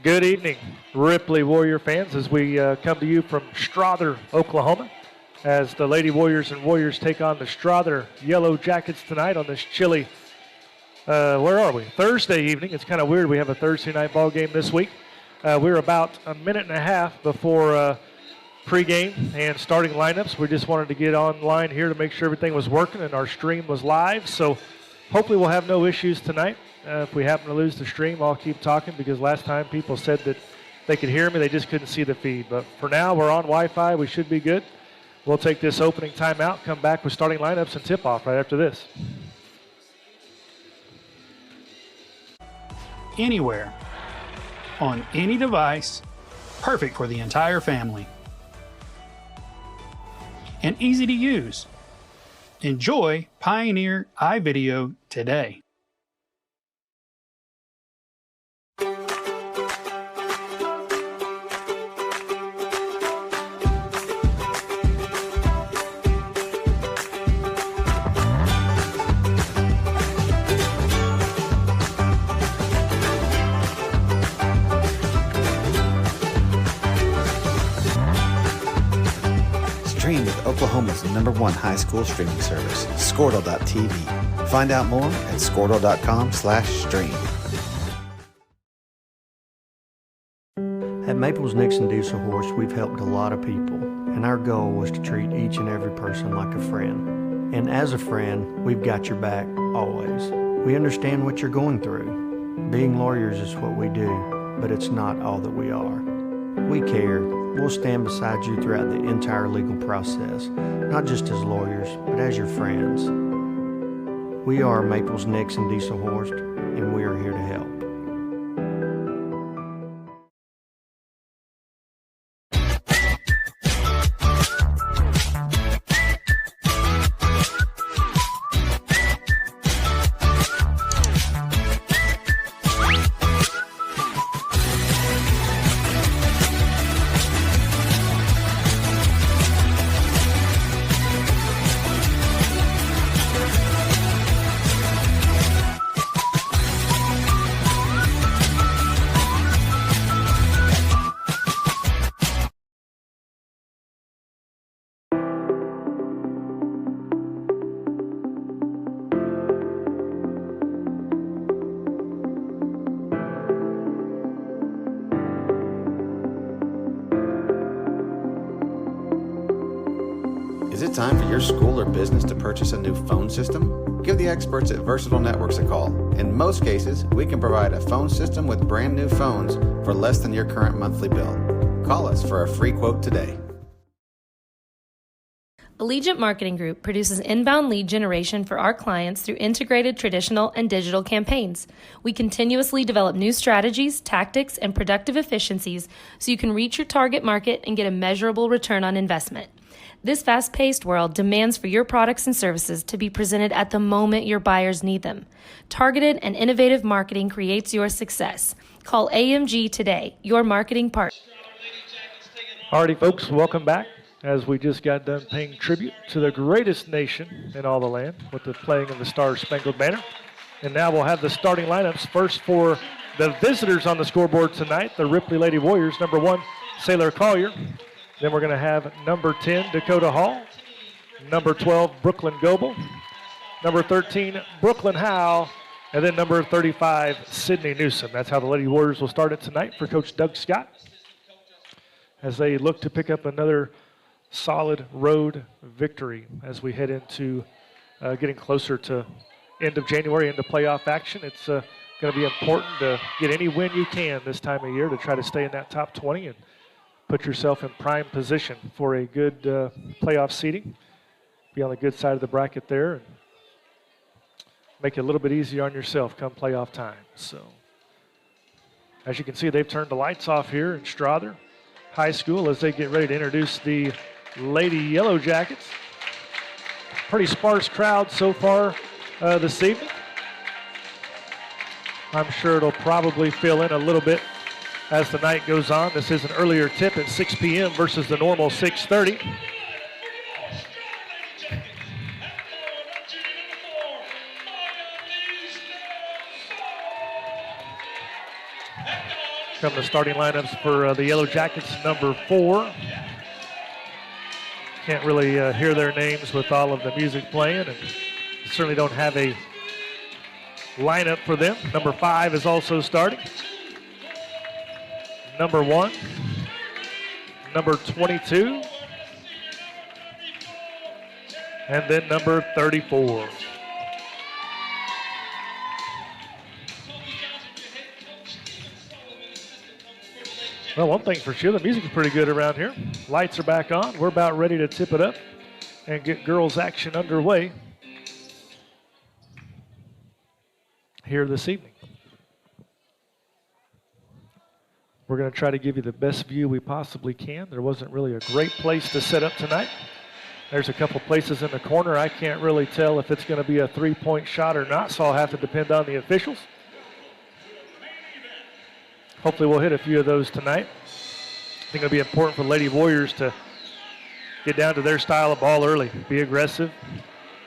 Good evening, Ripley Warrior fans, as we come to you from Strother, Oklahoma, as the Lady Warriors and Warriors take on the Strother Yellow Jackets tonight on this chilly, where are we? Thursday evening. It's kind of weird. We have a Thursday night ball game this week. We're about a minute and a half before pregame and starting lineups. We just wanted to get online here to make sure everything was working and our stream was live. So hopefully we'll have no issues tonight. If we happen to lose the stream, I'll keep talking because last time people said that they could hear me, they just couldn't see the feed. But for now, we're on Wi-Fi. We should be good. We'll take this opening timeout, come back with starting lineups and tip-off right after this. Anywhere, on any device, perfect for the entire family. And easy to use. Enjoy Pioneer iVideo today. Stream with Oklahoma's #1 high school streaming service, Scordle.tv. Find out more at Scordle.com/stream. At Maples Nixon Diesel Horse, we've helped a lot of people, and our goal was to treat each and every person like a friend. And as a friend, we've got your back, always. We understand what you're going through. Being lawyers is what we do, but it's not all that we are. We care. We'll stand beside you throughout the entire legal process, not just as lawyers, but as your friends. We are Maples Nixon Diesel Horse, and we are here to help. Is it time for your school or business to purchase a new phone system? Give the experts at Versatile Networks a call. In most cases, we can provide a phone system with brand new phones for less than your current monthly bill. Call us for a free quote today. Allegiant Marketing Group produces inbound lead generation for our clients through integrated traditional and digital campaigns. We continuously develop new strategies, tactics, and productive efficiencies so you can reach your target market and get a measurable return on investment. This fast-paced world demands for your products and services to be presented at the moment your buyers need them. Targeted and innovative marketing creates your success. Call AMG today, your marketing partner. Alrighty, folks, welcome back. As we just got done paying tribute to the greatest nation in all the land with the playing of the Star-Spangled Banner. And now we'll have the starting lineups. First for the visitors on the scoreboard tonight, the Ripley Lady Warriors, #1, Sailor Collier. Then we're going to have number 10, Dakota Hall, number 12, Brooklyn Goebel, number 13, Brooklyn Howe, and then number 35, Sydney Newsom. That's how the Lady Warriors will start it tonight for Coach Doug Scott as they look to pick up another solid road victory as we head into getting closer to end of January, into playoff action. It's going to be important to get any win you can this time of year to try to stay in that top 20 and put yourself in prime position for a good playoff seeding. Be on the good side of the bracket there and make it a little bit easier on yourself come playoff time. So, as you can see, they've turned the lights off here in Strother High School as they get ready to introduce the Lady Yellow Jackets. Pretty sparse crowd so far this evening. I'm sure it'll probably fill in a little bit as the night goes on. This is an earlier tip at 6 p.m. versus the normal 6:30. Come the starting lineups for the Yellow Jackets, number 4. Can't really hear their names with all of the music playing, and certainly don't have a lineup for them. Number 5 is also starting. Number 1, number 22, and then number 34. Well, one thing's for sure, the music's pretty good around here. Lights are back on. We're about ready to tip it up and get girls action underway here this evening. We're going to try to give you the best view we possibly can. There wasn't really a great place to set up tonight. There's a couple places in the corner. I can't really tell if it's going to be a three-point shot or not, so I'll have to depend on the officials. Hopefully we'll hit a few of those tonight. I think it'll be important for the Lady Warriors to get down to their style of ball early, be aggressive,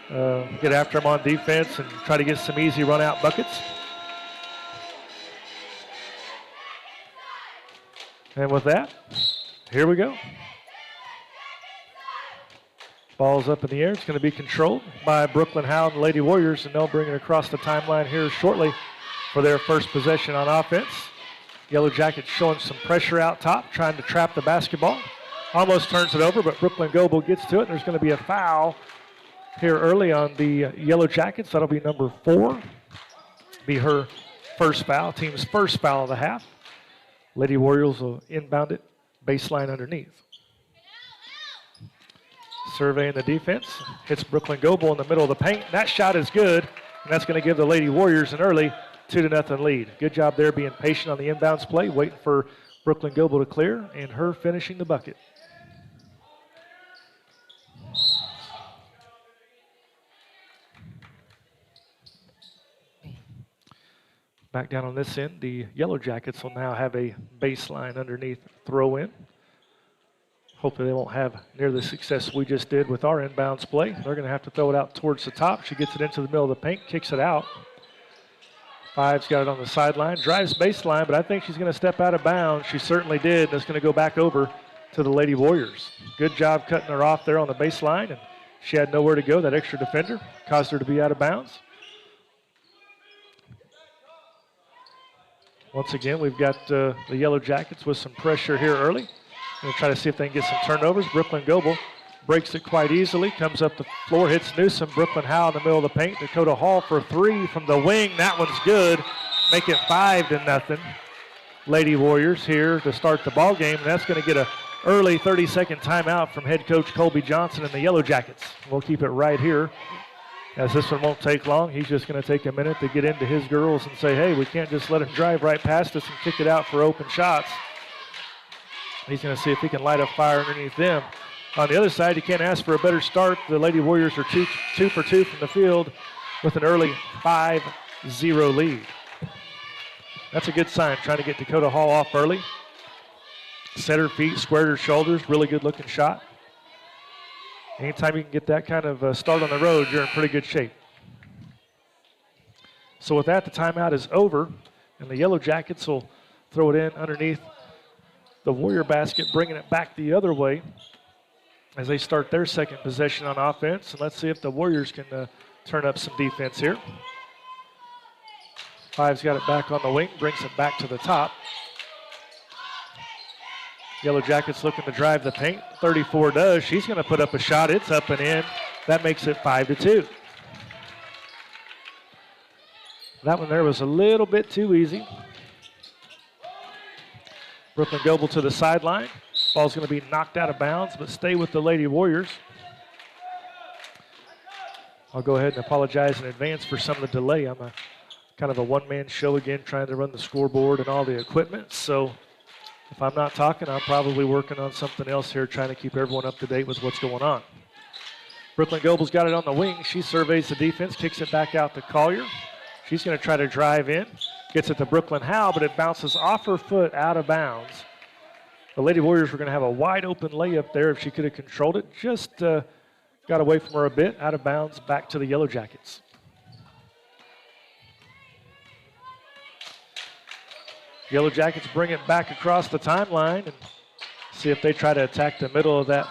get after them on defense, and try to get some easy run-out buckets. And with that, here we go. Ball's up in the air. It's going to be controlled by Brooklyn Howe and the Lady Warriors, and they'll bring it across the timeline here shortly for their first possession on offense. Yellow Jackets showing some pressure out top, trying to trap the basketball. Almost turns it over, but Brooklyn Goebel gets to it. There's going to be a foul here early on the Yellow Jackets. That'll be number 4. Be her first foul, team's first foul of the half. Lady Warriors will inbound it, baseline underneath. Surveying the defense, hits Brooklyn Goebel in the middle of the paint. That shot is good, and that's going to give the Lady Warriors an early 2-0 lead. Good job there being patient on the inbounds play, waiting for Brooklyn Goebel to clear, and her finishing the bucket. Back down on this end, the Yellow Jackets will now have a baseline underneath throw in. Hopefully they won't have near the success we just did with our inbounds play. They're going to have to throw it out towards the top. She gets it into the middle of the paint, kicks it out. Five's got it on the sideline, drives baseline, but I think she's going to step out of bounds. She certainly did, and it's going to go back over to the Lady Warriors. Good job cutting her off there on the baseline, and she had nowhere to go. That extra defender caused her to be out of bounds. Once again, we've got the Yellow Jackets with some pressure here early. Going to try to see if they can get some turnovers. Brooklyn Goebel breaks it quite easily, comes up the floor, hits Newsom. Brooklyn Howe in the middle of the paint. Dakota Hall for 3 from the wing. That one's good. Make it 5-0. Lady Warriors here to start the ball game. And that's going to get an early 30-second timeout from head coach Colby Johnson and the Yellow Jackets. We'll keep it right here, as this one won't take long. He's just going to take a minute to get into his girls and say, hey, we can't just let him drive right past us and kick it out for open shots. He's going to see if he can light a fire underneath them. On the other side, you can't ask for a better start. The Lady Warriors are 2 for 2 from the field with an early 5-0 lead. That's a good sign, trying to get Dakota Hall off early. Set her feet, squared her shoulders, really good looking shot. Anytime you can get that kind of start on the road, you're in pretty good shape. So with that, the timeout is over, and the Yellow Jackets will throw it in underneath the Warrior basket, bringing it back the other way as they start their second possession on offense. And let's see if the Warriors can turn up some defense here. Five's got it back on the wing, brings it back to the top. Yellow Jackets looking to drive the paint. 34 does. She's going to put up a shot. It's up and in. That makes it 5-2. That one there was a little bit too easy. Brooklyn Goebel to the sideline. Ball's going to be knocked out of bounds, but stay with the Lady Warriors. I'll go ahead and apologize in advance for some of the delay. I'm kind of a one-man show again, trying to run the scoreboard and all the equipment. So if I'm not talking, I'm probably working on something else here, trying to keep everyone up to date with what's going on. Brooklyn Goebel's got it on the wing. She surveys the defense, kicks it back out to Collier. She's going to try to drive in. Gets it to Brooklyn Howe, but it bounces off her foot out of bounds. The Lady Warriors were going to have a wide open layup there if she could have controlled it. Just got away from her a bit, out of bounds, back to the Yellow Jackets. Yellow Jackets bring it back across the timeline and see if they try to attack the middle of that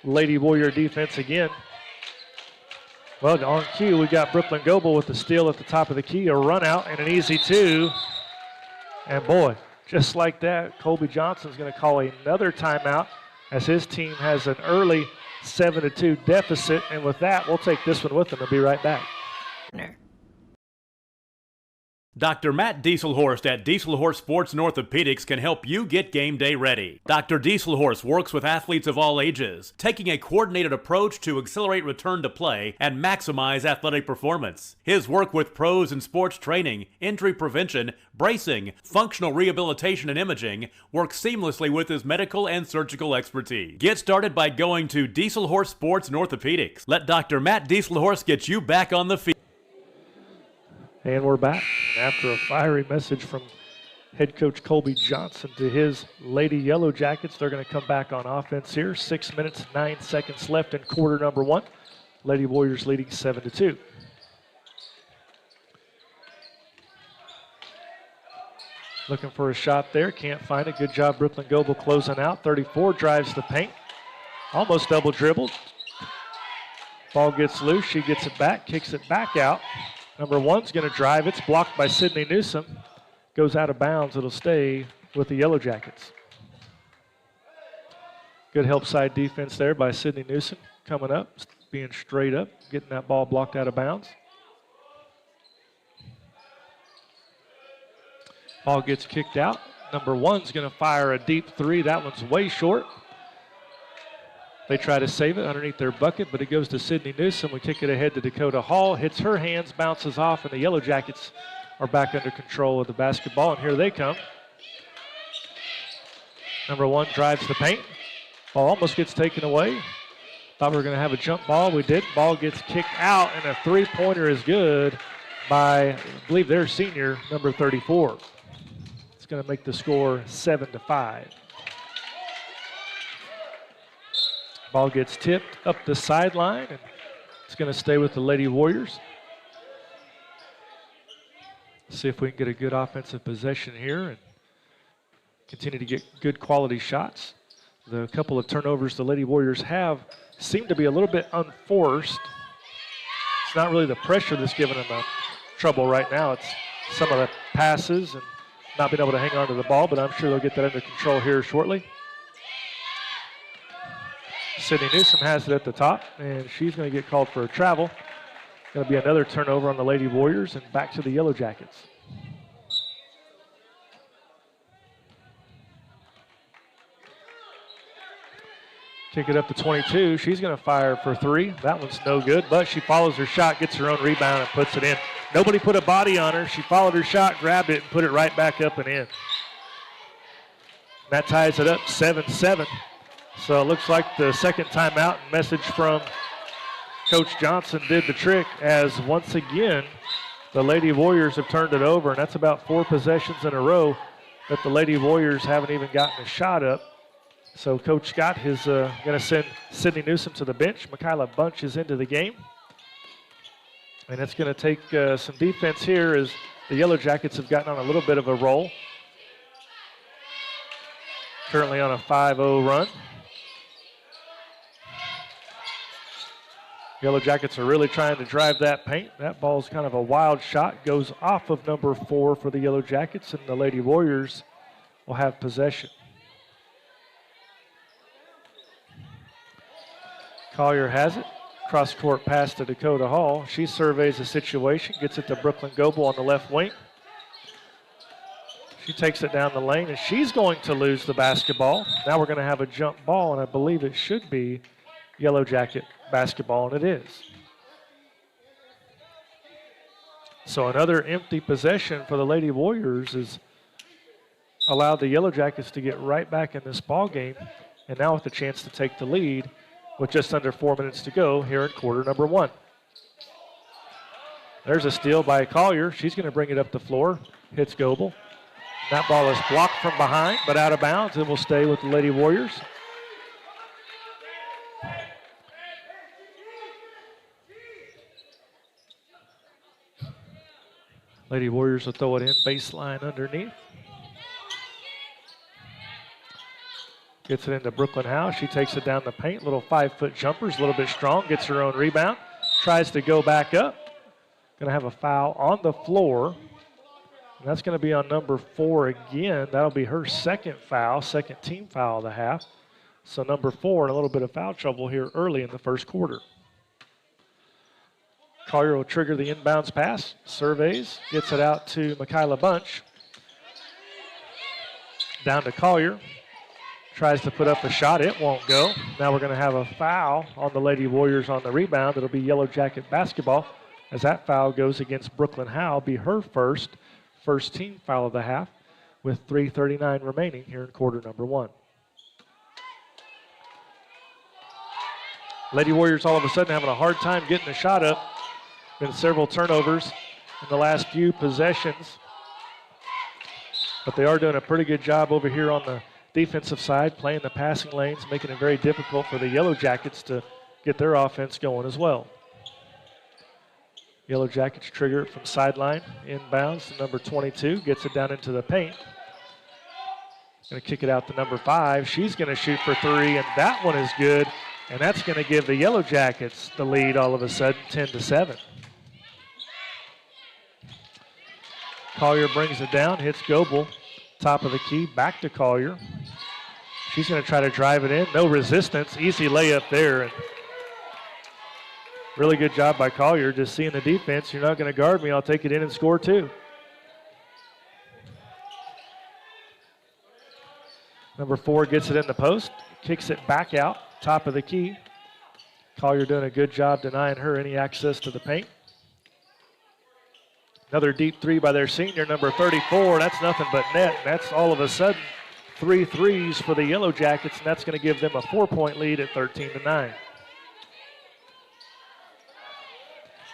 Lady Warrior defense again. Well, on cue, we got Brooklyn Goebel with the steal at the top of the key, a run out and an easy two. And boy, just like that, Colby Johnson's going to call another timeout as his team has an early 7-2 deficit. And with that, we'll take this one with them and be right back. Dr. Matt Dieselhorst at Dieselhorst Sports and Orthopedics can help you get game day ready. Dr. Dieselhorst works with athletes of all ages, taking a coordinated approach to accelerate return to play and maximize athletic performance. His work with pros in sports training, injury prevention, bracing, functional rehabilitation, and imaging works seamlessly with his medical and surgical expertise. Get started by going to Dieselhorst Sports and Orthopedics. Let Dr. Matt Dieselhorst get you back on the field. And we're back. And after a fiery message from head coach Colby Johnson to his Lady Yellow Jackets, they're going to come back on offense here. 6 minutes, 9 seconds left in quarter number one. Lady Warriors leading 7-2. Looking for a shot there. Can't find it. Good job, Brooklyn Goebel closing out. 34 drives the paint. Almost double dribbled. Ball gets loose. She gets it back, kicks it back out. Number one's going to drive. It's blocked by Sydney Newsom. Goes out of bounds. It'll stay with the Yellow Jackets. Good help side defense there by Sydney Newsom. Coming up, being straight up, getting that ball blocked out of bounds. Ball gets kicked out. Number one's going to fire a deep three. That one's way short. They try to save it underneath their bucket, but it goes to Sydney Newsom. We kick it ahead to Dakota Hall. Hits her hands, bounces off, and the Yellow Jackets are back under control of the basketball, and here they come. Number one drives the paint. Ball almost gets taken away. Thought we were going to have a jump ball. We did. Ball gets kicked out, and a three-pointer is good by, I believe, their senior, number 34. It's going to make the score 7-5. Ball gets tipped up the sideline, and it's going to stay with the Lady Warriors. See if we can get a good offensive possession here and continue to get good quality shots. The couple of turnovers the Lady Warriors have seem to be a little bit unforced. It's not really the pressure that's giving them trouble right now. It's some of the passes and not being able to hang on to the ball, but I'm sure they'll get that under control here shortly. Sydney Newsom has it at the top, and she's going to get called for a travel. Going to be another turnover on the Lady Warriors, and back to the Yellow Jackets. Kick it up to 22. She's going to fire for three. That one's no good, but she follows her shot, gets her own rebound, and puts it in. Nobody put a body on her. She followed her shot, grabbed it, and put it right back up and in. That ties it up 7-7. So it looks like the second timeout message from Coach Johnson did the trick, as once again the Lady Warriors have turned it over, and that's about 4 possessions in a row that the Lady Warriors haven't even gotten a shot up. So Coach Scott is going to send Sydney Newsom to the bench. Michaela Bunch is into the game. And it's going to take some defense here as the Yellow Jackets have gotten on a little bit of a roll. Currently on a 5-0 run. Yellow Jackets are really trying to drive that paint. That ball's kind of a wild shot. Goes off of number 4 for the Yellow Jackets, and the Lady Warriors will have possession. Collier has it. Cross-court pass to Dakota Hall. She surveys the situation, gets it to Brooklyn Goebel on the left wing. She takes it down the lane, and she's going to lose the basketball. Now we're going to have a jump ball, and I believe it should be Yellow Jacket basketball, and it is. So another empty possession for the Lady Warriors has allowed the Yellow Jackets to get right back in this ball game, and now with a chance to take the lead with just under 4 minutes to go here in quarter number one. There's a steal by Collier. She's going to bring it up the floor. Hits Goebel. That ball is blocked from behind, but out of bounds. It will stay with the Lady Warriors. Lady Warriors will throw it in, baseline underneath. Gets it into Brooklyn Howe. She takes it down the paint. Little 5-foot jumpers, a little bit strong. Gets her own rebound. Tries to go back up. Going to have a foul on the floor. And that's going to be on number 4 again. That'll be her second foul, second team foul of the half. So number 4 in a little bit of foul trouble here early in the first quarter. Collier will trigger the inbounds pass. Surveys. Gets it out to Michaela Bunch. Down to Collier. Tries to put up a shot. It won't go. Now we're going to have a foul on the Lady Warriors on the rebound. It'll be Yellow Jacket basketball as that foul goes against Brooklyn Howe. Be her first team foul of the half with 3:39 remaining here in quarter number 1. Lady Warriors all of a sudden having a hard time getting the shot up. Been several turnovers in the last few possessions. But they are doing a pretty good job over here on the defensive side, playing the passing lanes, making it very difficult for the Yellow Jackets to get their offense going as well. Yellow Jackets trigger it from sideline, inbounds to number 22, gets it down into the paint. Going to kick it out to number 5. She's going to shoot for 3, and that one is good. And that's going to give the Yellow Jackets the lead all of a sudden, 10-7. Collier brings it down, hits Goebel, top of the key, back to Collier. She's going to try to drive it in. No resistance. Easy layup there. And really good job by Collier, just seeing the defense. You're not going to guard me. I'll take it in and score 2. Number 4 gets it in the post, kicks it back out, top of the key. Collier doing a good job denying her any access to the paint. Another deep 3 by their senior, number 34. That's nothing but net. That's all of a sudden 3 threes for the Yellow Jackets, and that's going to give them a 4-point lead at 13-9.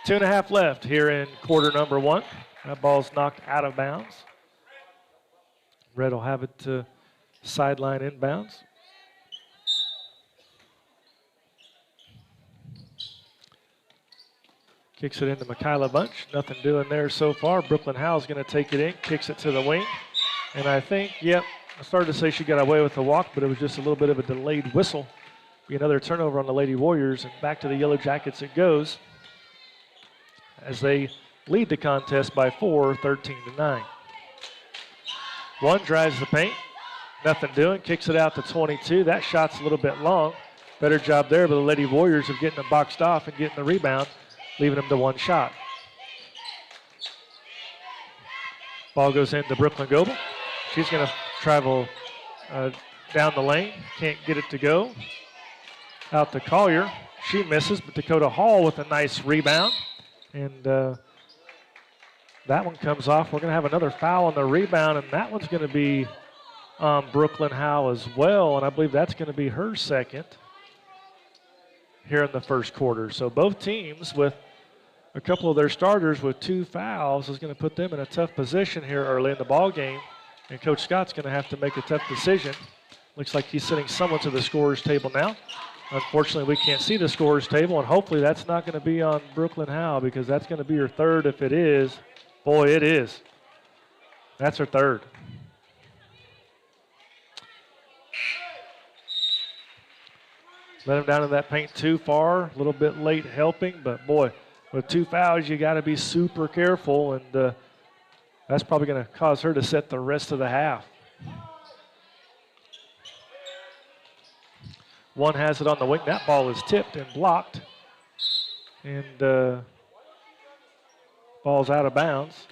2.5 left here in quarter number 1. That ball's knocked out of bounds. Red will have it to sideline inbounds. Kicks it into Michaela Bunch. Nothing doing there so far. Brooklyn Howe's going to take it in, kicks it to the wing. And I think, I started to say she got away with the walk, but it was just a little bit of a delayed whistle. Be another turnover on the Lady Warriors, and back to the Yellow Jackets it goes as they lead the contest by 4, 13-9. 1 drives the paint. Nothing doing. Kicks it out to 22. That shot's a little bit long. Better job there by the Lady Warriors of getting them boxed off and getting the rebound, leaving them to 1 shot. Ball goes into Brooklyn Goebel. She's going to travel down the lane. Can't get it to go. Out to Collier. She misses, but Dakota Hall with a nice rebound. And that one comes off. We're going to have another foul on the rebound, and that one's going to be Brooklyn Howe as well. And I believe that's going to be her second here in the first quarter. So both teams with a couple of their starters with 2 fouls is going to put them in a tough position here early in the ball game. And Coach Scott's going to have to make a tough decision. Looks like he's sitting somewhat to the scorer's table now. Unfortunately, we can't see the scorer's table, and hopefully that's not going to be on Brooklyn Howe, because that's going to be her third if it is. Boy, it is. That's her third. Let him down in that paint too far. A little bit late helping, but boy, with 2 fouls, you got to be super careful, and that's probably going to cause her to set the rest of the half. 1 has it on the wing. That ball is tipped and blocked, and ball's out of bounds.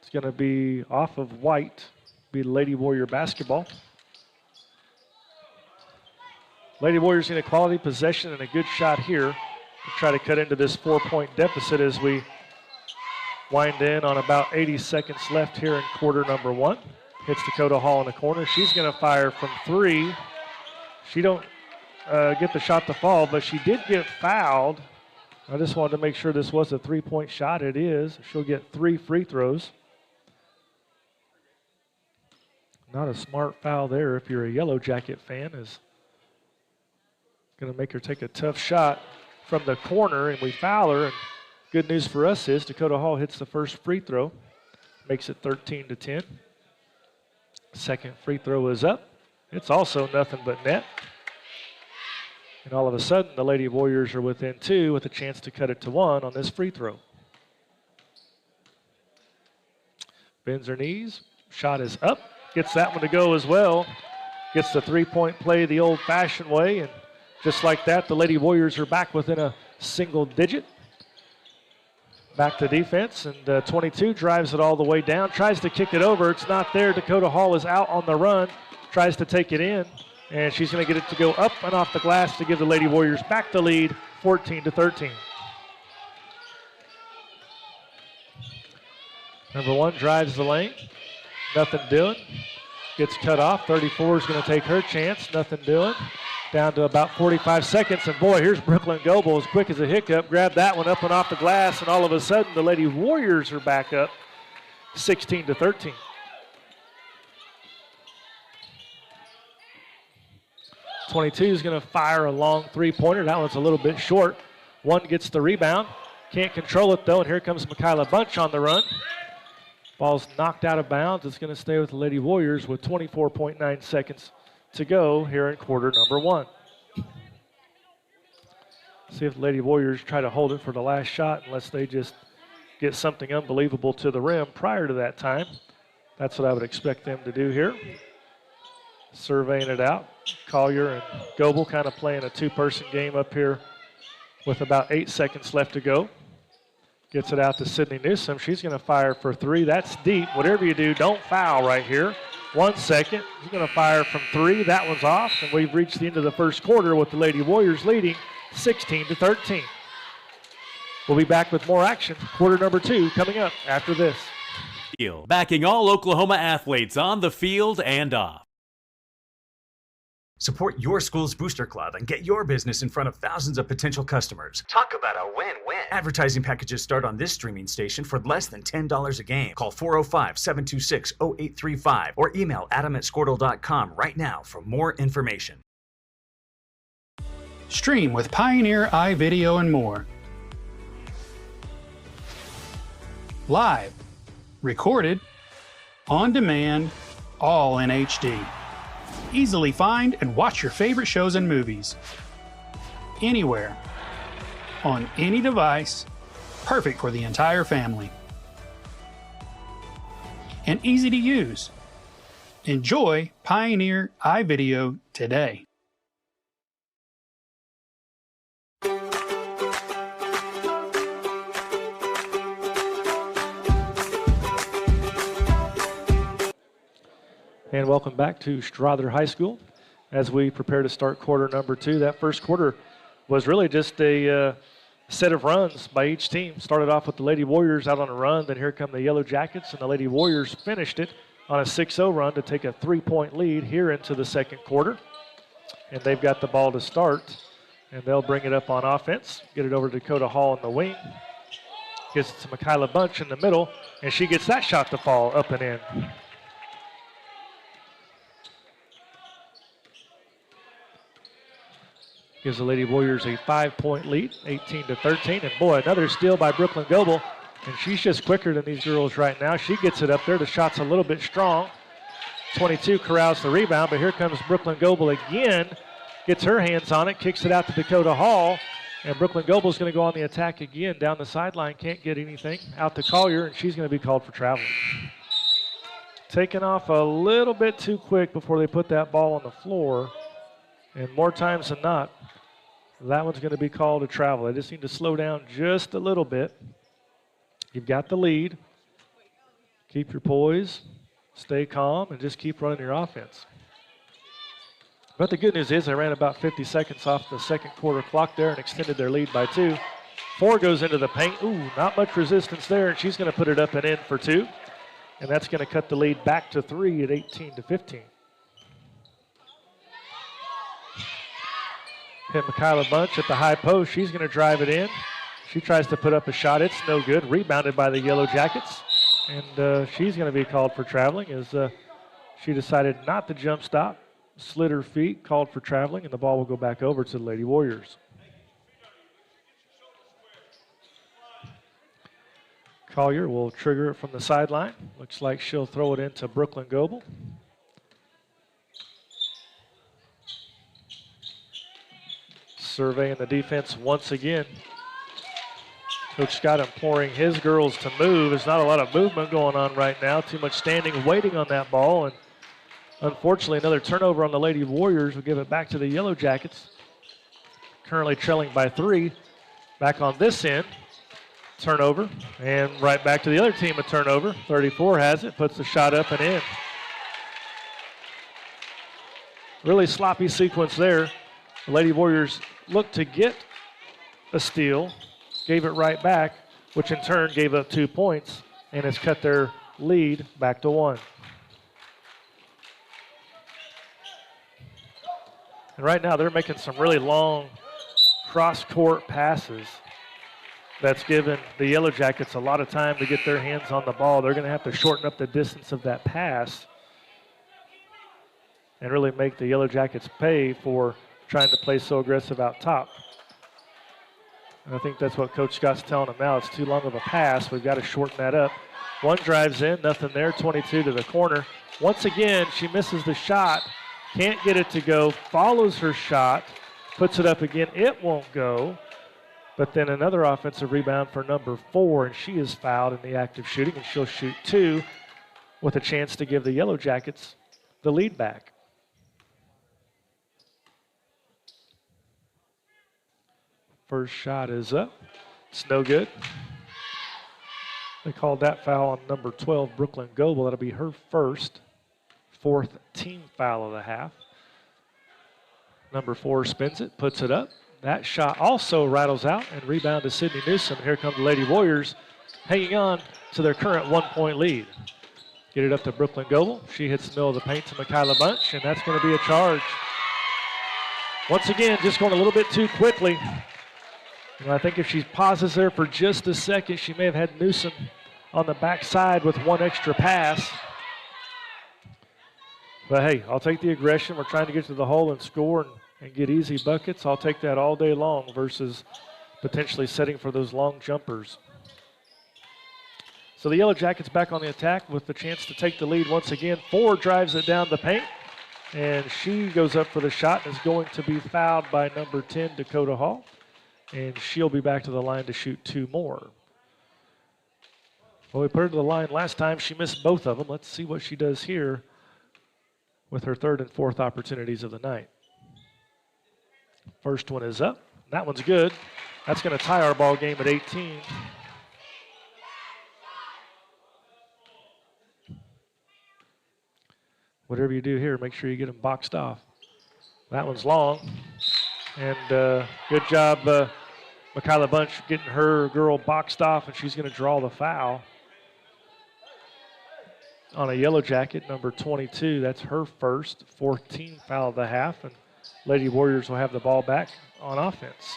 It's going to be off of White, be Lady Warrior basketball. Lady Warriors in a quality possession and a good shot here to try to cut into this 4-point deficit as we wind in on about 80 seconds left here in quarter number 1. Hits Dakota Hall in the corner. She's going to fire from 3. She don't get the shot to fall, but she did get fouled. I just wanted to make sure this was a 3-point shot. It is. She'll get 3 free throws. Not a smart foul there if you're a Yellow Jacket fan. Is going to make her take a tough shot from the corner, and we foul her. And good news for us is Dakota Hall hits the first free throw, makes it 13-10. Second free throw is up, It's also nothing but net. And all of a sudden, the Lady Warriors are within 2 with a chance to cut it to 1 on this free throw. Bends her knees. Shot is up. Gets that one to go as well. Gets the three-point play the old-fashioned way. And just like that, the Lady Warriors are back within a single digit. Back to defense, and 22 drives it all the way down. Tries to kick it over. It's not there. Dakota Hall is out on the run. Tries to take it in. And she's going to get it to go up and off the glass to give the Lady Warriors back the lead, 14-13. Number 1 drives the lane. Nothing doing. Gets cut off. 34 is going to take her chance. Nothing doing. Down to about 45 seconds. And boy, here's Brooklyn Goebel as quick as a hiccup. Grabbed that one up and off the glass. And all of a sudden, the Lady Warriors are back up, 16-13. .22 is going to fire a long three-pointer. That one's a little bit short. 1 gets the rebound. Can't control it, though, and here comes Michaela Bunch on the run. Ball's knocked out of bounds. It's going to stay with the Lady Warriors with 24.9 seconds to go here in quarter number 1. See if the Lady Warriors try to hold it for the last shot unless they just get something unbelievable to the rim prior to that time. That's what I would expect them to do here. Surveying it out. Collier and Goebel kind of playing a two-person game up here with about 8 seconds left to go. Gets it out to Sydney Newsom. She's going to fire for 3. That's deep. Whatever you do, don't foul right here. 1 second. She's going to fire from 3. That one's off, and we've reached the end of the first quarter with the Lady Warriors leading 16-13. We'll be back with more action. Quarter number 2 coming up after this. Backing all Oklahoma athletes on the field and off. Support your school's booster club and get your business in front of thousands of potential customers. Talk about a win-win. Advertising packages start on this streaming station for less than $10 a game. Call 405-726-0835 or email adam@squirtle.com right now for more information. Stream with Pioneer iVideo and more. Live, recorded, on demand, all in HD. Easily find and watch your favorite shows and movies. Anywhere. On any device. Perfect for the entire family. And easy to use. Enjoy Pioneer iVideo today. And welcome back to Strother High School as we prepare to start quarter number 2. That first quarter was really just a set of runs by each team. Started off with the Lady Warriors out on a run, then here come the Yellow Jackets, and the Lady Warriors finished it on a 6-0 run to take a 3-point lead here into the second quarter. And they've got the ball to start, and they'll bring it up on offense, get it over to Dakota Hall in the wing. Gets it to Michaela Bunch in the middle, and she gets that shot to fall up and in. Gives the Lady Warriors a 5-point lead, 18-13. And boy, another steal by Brooklyn Goebel. And she's just quicker than these girls right now. She gets it up there. The shot's a little bit strong. 22 corrals the rebound, but here comes Brooklyn Goebel again. Gets her hands on it, kicks it out to Dakota Hall. And Brooklyn Goebel's going to go on the attack again down the sideline. Can't get anything. Out to Collier, and she's going to be called for traveling. Taken off a little bit too quick before they put that ball on the floor. And more times than not, that one's going to be called a travel. They just need to slow down just a little bit. You've got the lead. Keep your poise, stay calm, and just keep running your offense. But the good news is they ran about 50 seconds off the second quarter clock there and extended their lead by 2. 4 goes into the paint. Ooh, not much resistance there, and she's going to put it up and in for 2. And that's going to cut the lead back to 3 at 18-15. Hit Michaela Bunch at the high post. She's going to drive it in. She tries to put up a shot. It's no good. Rebounded by the Yellow Jackets. And she's going to be called for traveling as she decided not to jump stop. Slid her feet, called for traveling, and the ball will go back over to the Lady Warriors. Collier will trigger it from the sideline. Looks like she'll throw it into Brooklyn Goebel. Surveying the defense once again. Coach Scott imploring his girls to move. There's not a lot of movement going on right now. Too much standing, waiting on that ball. And unfortunately, another turnover on the Lady Warriors will give it back to the Yellow Jackets. Currently trailing by 3. Back on this end. Turnover. And right back to the other team, a turnover. 34 has it. Puts the shot up and in. Really sloppy sequence there. The Lady Warriors looked to get a steal. Gave it right back, which in turn gave up 2 points. And has cut their lead back to 1. And right now they're making some really long cross-court passes. That's given the Yellow Jackets a lot of time to get their hands on the ball. They're going to have to shorten up the distance of that pass and really make the Yellow Jackets pay for trying to play so aggressive out top. And I think that's what Coach Scott's telling them now. It's too long of a pass. We've got to shorten that up. One drives in, nothing there, 22 to the corner. Once again, she misses the shot. Can't get it to go, follows her shot, puts it up again. It won't go. But then another offensive rebound for number 4, and she is fouled in the act of shooting, and she'll shoot 2 with a chance to give the Yellow Jackets the lead back. First shot is up. It's no good. They called that foul on number 12, Brooklyn Goebel. That'll be her first, 4th team foul of the half. Number 4 spins it, puts it up. That shot also rattles out and rebound to Sydney Newsom. Here come the Lady Warriors hanging on to their current 1-point lead. Get it up to Brooklyn Goebel. She hits the middle of the paint to Michaela Bunch, and that's going to be a charge. Once again, just going a little bit too quickly. And I think if she pauses there for just a second, she may have had Newsom on the backside with one extra pass. But hey, I'll take the aggression. We're trying to get to the hole and score and get easy buckets. I'll take that all day long versus potentially setting for those long jumpers. So the Yellow Jackets back on the attack with the chance to take the lead once again. 4 drives it down the paint, and she goes up for the shot and is going to be fouled by number 10, Dakota Hall. And she'll be back to the line to shoot 2 more. Well, we put her to the line last time. She missed both of them. Let's see what she does here with her 3rd and 4th opportunities of the night. First one is up. That one's good. That's going to tie our ball game at 18. Whatever you do here, make sure you get them boxed off. That one's long. And good job, Michaela Bunch, getting her girl boxed off, and she's going to draw the foul on a Yellow Jacket, number 22. That's her first, 4th team foul of the half, and Lady Warriors will have the ball back on offense.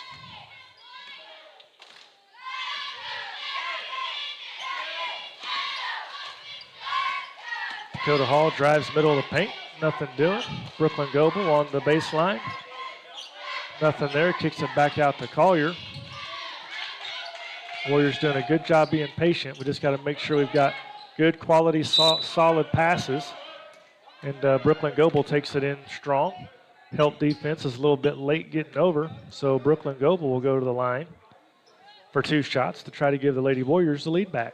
Dakota Hall drives middle of the paint, nothing doing. Brooklyn Goebel on the baseline. Nothing there, kicks it back out to Collier. Warriors doing a good job being patient. We just got to make sure we've got good quality, solid passes. And Brooklyn Goebel takes it in strong. Help defense is a little bit late getting over. So Brooklyn Goebel will go to the line for 2 shots to try to give the Lady Warriors the lead back.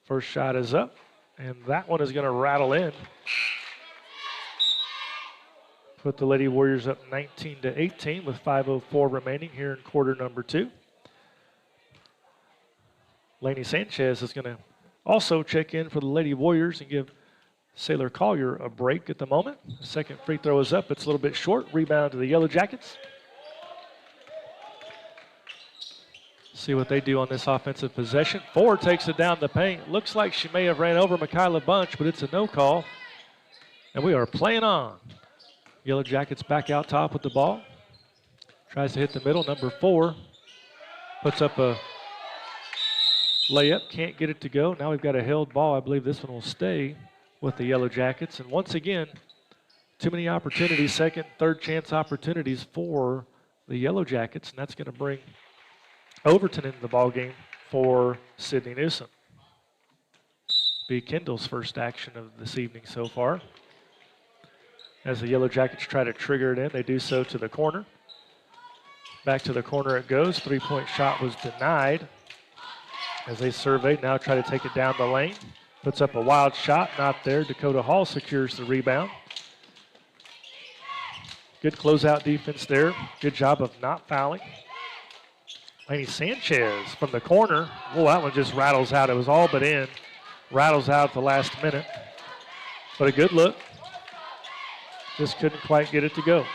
First shot is up, and that one is going to rattle in. Put the Lady Warriors up 19-18 with 5:04 remaining here in quarter number 2. Lainey Sanchez is going to also check in for the Lady Warriors and give Sailor Collier a break at the moment. The second free throw is up. It's a little bit short. Rebound to the Yellow Jackets. See what they do on this offensive possession. 4 takes it down the paint. Looks like she may have ran over Michaela Bunch, but it's a no call. And we are playing on. Yellow Jackets back out top with the ball. Tries to hit the middle. Number 4 puts up a layup. Can't get it to go. Now we've got a held ball. I believe this one will stay with the Yellow Jackets. And once again, too many opportunities, second, third chance opportunities for the Yellow Jackets. And that's going to bring Overton into the ball game for Sydney Newsom. be Kendall's first action of this evening so far. As the Yellow Jackets try to trigger it in, they do so to the corner. Back to the corner it goes. Three-point shot was denied. As they survey, now try to take it down the lane. Puts up a wild shot, not there. Dakota Hall secures the rebound. Good closeout defense there. Good job of not fouling. Laney Sanchez from the corner. Oh, that one just rattles out. It was all but in. Rattles out at the last minute. But a good look. Just couldn't quite get it to go.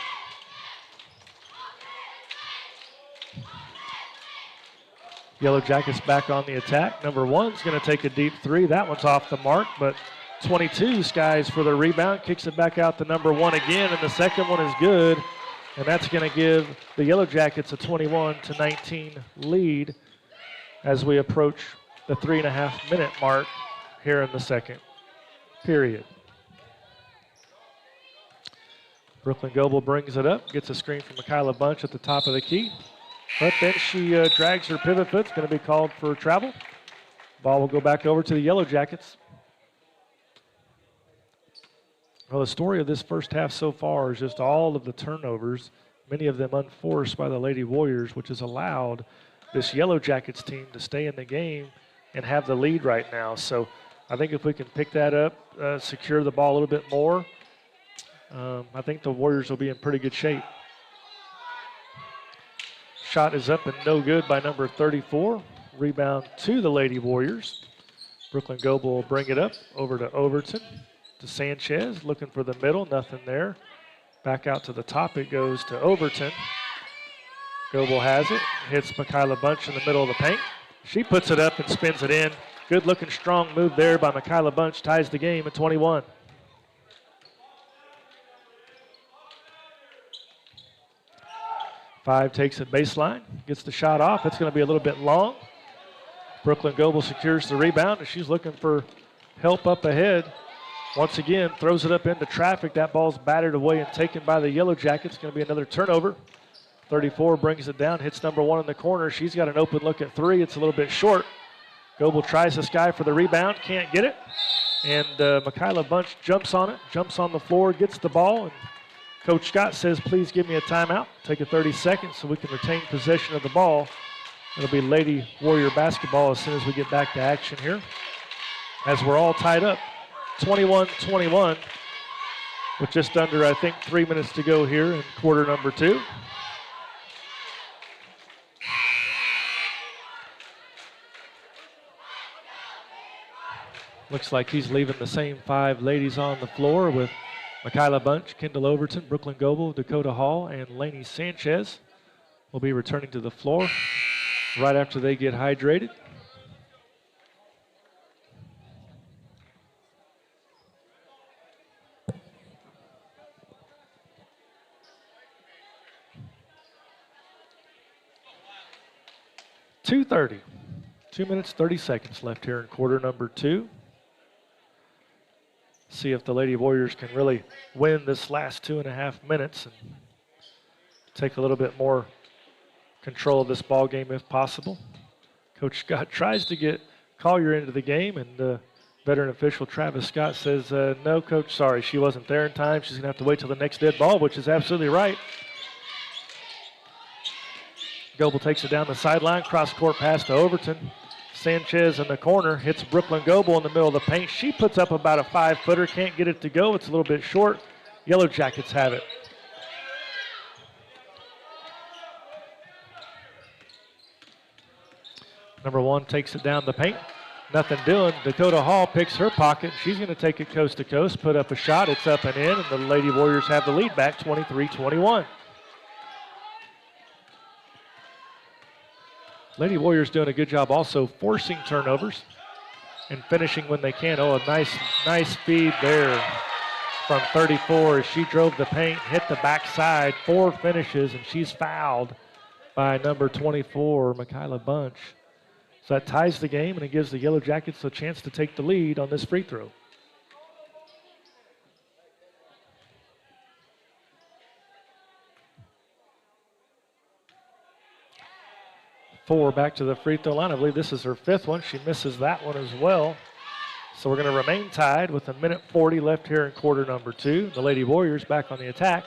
Yellow Jackets back on the attack. Number 1's going to take a deep three. That one's off the mark, but 22 skies for the rebound. Kicks it back out to number 1 again, and the second one is good. And that's going to give the Yellow Jackets a 21-19 lead as we approach the 3.5-minute mark here in the second period. Brooklyn Goebel brings it up, gets a screen from Michaela Bunch at the top of the key. But then she drags her pivot foot. It's going to be called for travel. Ball will go back over to the Yellow Jackets. Well, the story of this first half so far is just all of the turnovers, many of them unforced by the Lady Warriors, which has allowed this Yellow Jackets team to stay in the game and have the lead right now. So I think if we can pick that up, secure the ball a little bit more, I think the Warriors will be in pretty good shape. Shot is up and no good by number 34. Rebound to the Lady Warriors. Brooklyn Goebel will bring it up over to Overton. To Sanchez, looking for the middle, nothing there. Back out to the top, it goes to Overton. Goebel has it, hits Michaela Bunch in the middle of the paint. She puts it up and spins it in. Good looking strong move there by Michaela Bunch, ties the game at 21. Five takes it baseline, gets the shot off. It's going to be a little bit long. Brooklyn Goebel secures the rebound, and she's looking for help up ahead. Once again, throws it up into traffic. That ball's battered away and taken by the Yellow Jackets. It's going to be another turnover. 34 brings it down, hits number 1 in the corner. She's got an open look at 3. It's a little bit short. Goebel tries the sky for the rebound, can't get it. And Michaela Bunch jumps on it, jumps on the floor, gets the ball. And Coach Scott says, please give me a timeout. Take a 30 seconds so we can retain possession of the ball. It'll be Lady Warrior basketball as soon as we get back to action here. As we're all tied up, 21-21, with just under, I think, 3 minutes to go here in quarter number 2. Looks like he's leaving the same 5 ladies on the floor with Michaela Bunch, Kendall Overton, Brooklyn Goebel, Dakota Hall, and Laney Sanchez will be returning to the floor right after they get hydrated. .230. 2 minutes, 30 seconds left here in quarter number 2. See if the Lady Warriors can really win this last 2.5 minutes and take a little bit more control of this ball game if possible. Coach Scott tries to get Collier into the game, and veteran official Travis Scott says, no, Coach, sorry, she wasn't there in time. She's going to have to wait till the next dead ball, which is absolutely right. Goebel takes it down the sideline, cross-court pass to Overton. Sanchez in the corner, hits Brooklyn Goebel in the middle of the paint. She puts up about a 5-footer, can't get it to go. It's a little bit short. Yellow Jackets have it. Number 1 takes it down the paint. Nothing doing. Dakota Hall picks her pocket. She's going to take it coast to coast, put up a shot. It's up and in, and the Lady Warriors have the lead back, 23-21. Lady Warriors doing a good job also forcing turnovers and finishing when they can. Oh, a nice feed there from 34 as she drove the paint, hit the backside, 4 finishes, and she's fouled by number 24, Michaela Bunch. So that ties the game, and it gives the Yellow Jackets a chance to take the lead on this free throw. Four back to the free throw line. I believe this is her 5th one. She misses that one as well. So we're going to remain tied with 1:40 left here in quarter number 2. The Lady Warriors back on the attack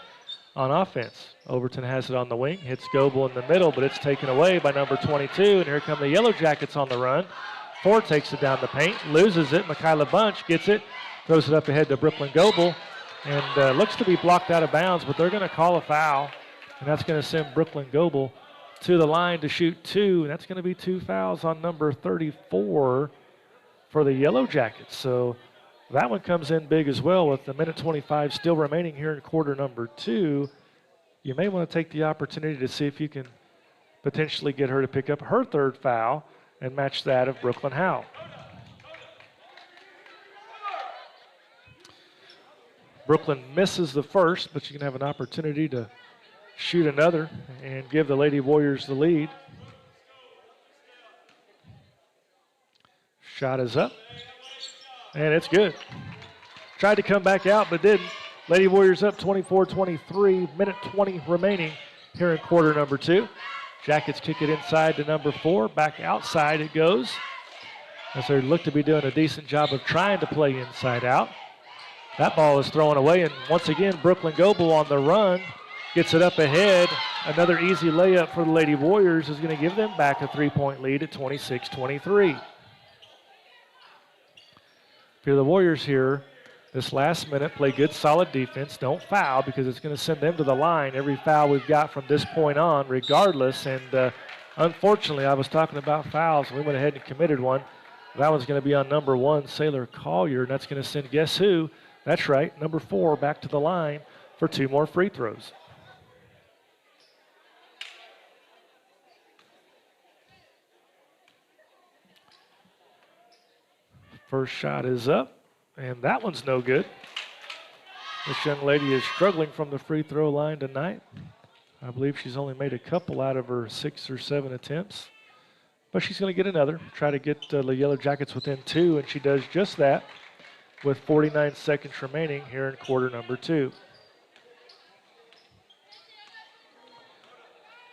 on offense. Overton has it on the wing, hits Goebel in the middle, but it's taken away by number 22, and here come the Yellow Jackets on the run. Ford takes it down the paint, loses it. Michaela Bunch gets it, throws it up ahead to Brooklyn Goebel, and looks to be blocked out of bounds, but they're going to call a foul, and that's going to send Brooklyn Goebel to the line to shoot 2, and that's going to be 2 fouls on number 34 for the Yellow Jackets. So that one comes in big as well with 1:25 still remaining here in quarter number 2. You may want to take the opportunity to see if you can potentially get her to pick up her 3rd foul and match that of Brooklyn Howe. Brooklyn misses the first, but you can have an opportunity to shoot another and give the Lady Warriors the lead. Shot is up, and it's good. Tried to come back out, but didn't. Lady Warriors up 24-23, 1:20 remaining here in quarter number 2. Jackets kick it inside to number 4, back outside it goes, as they look to be doing a decent job of trying to play inside out. That ball is thrown away, and once again, Brooklyn Goebel on the run, gets it up ahead. Another easy layup for the Lady Warriors is going to give them back a 3-point lead at 26-23. If you're the Warriors here, this last minute, play good, solid defense. Don't foul because it's going to send them to the line. Every foul we've got from this point on, regardless. And unfortunately, I was talking about fouls. We went ahead and committed one. That one's going to be on number 1, Sailor Collier, and that's going to send guess who? That's right, number 4 back to the line for 2 more free throws. First shot is up, and that one's no good. This young lady is struggling from the free throw line tonight. I believe she's only made a couple out of her 6 or 7 attempts. But she's going to get another, try to get the Yellow Jackets within 2, and she does just that with 49 seconds remaining here in quarter number 2.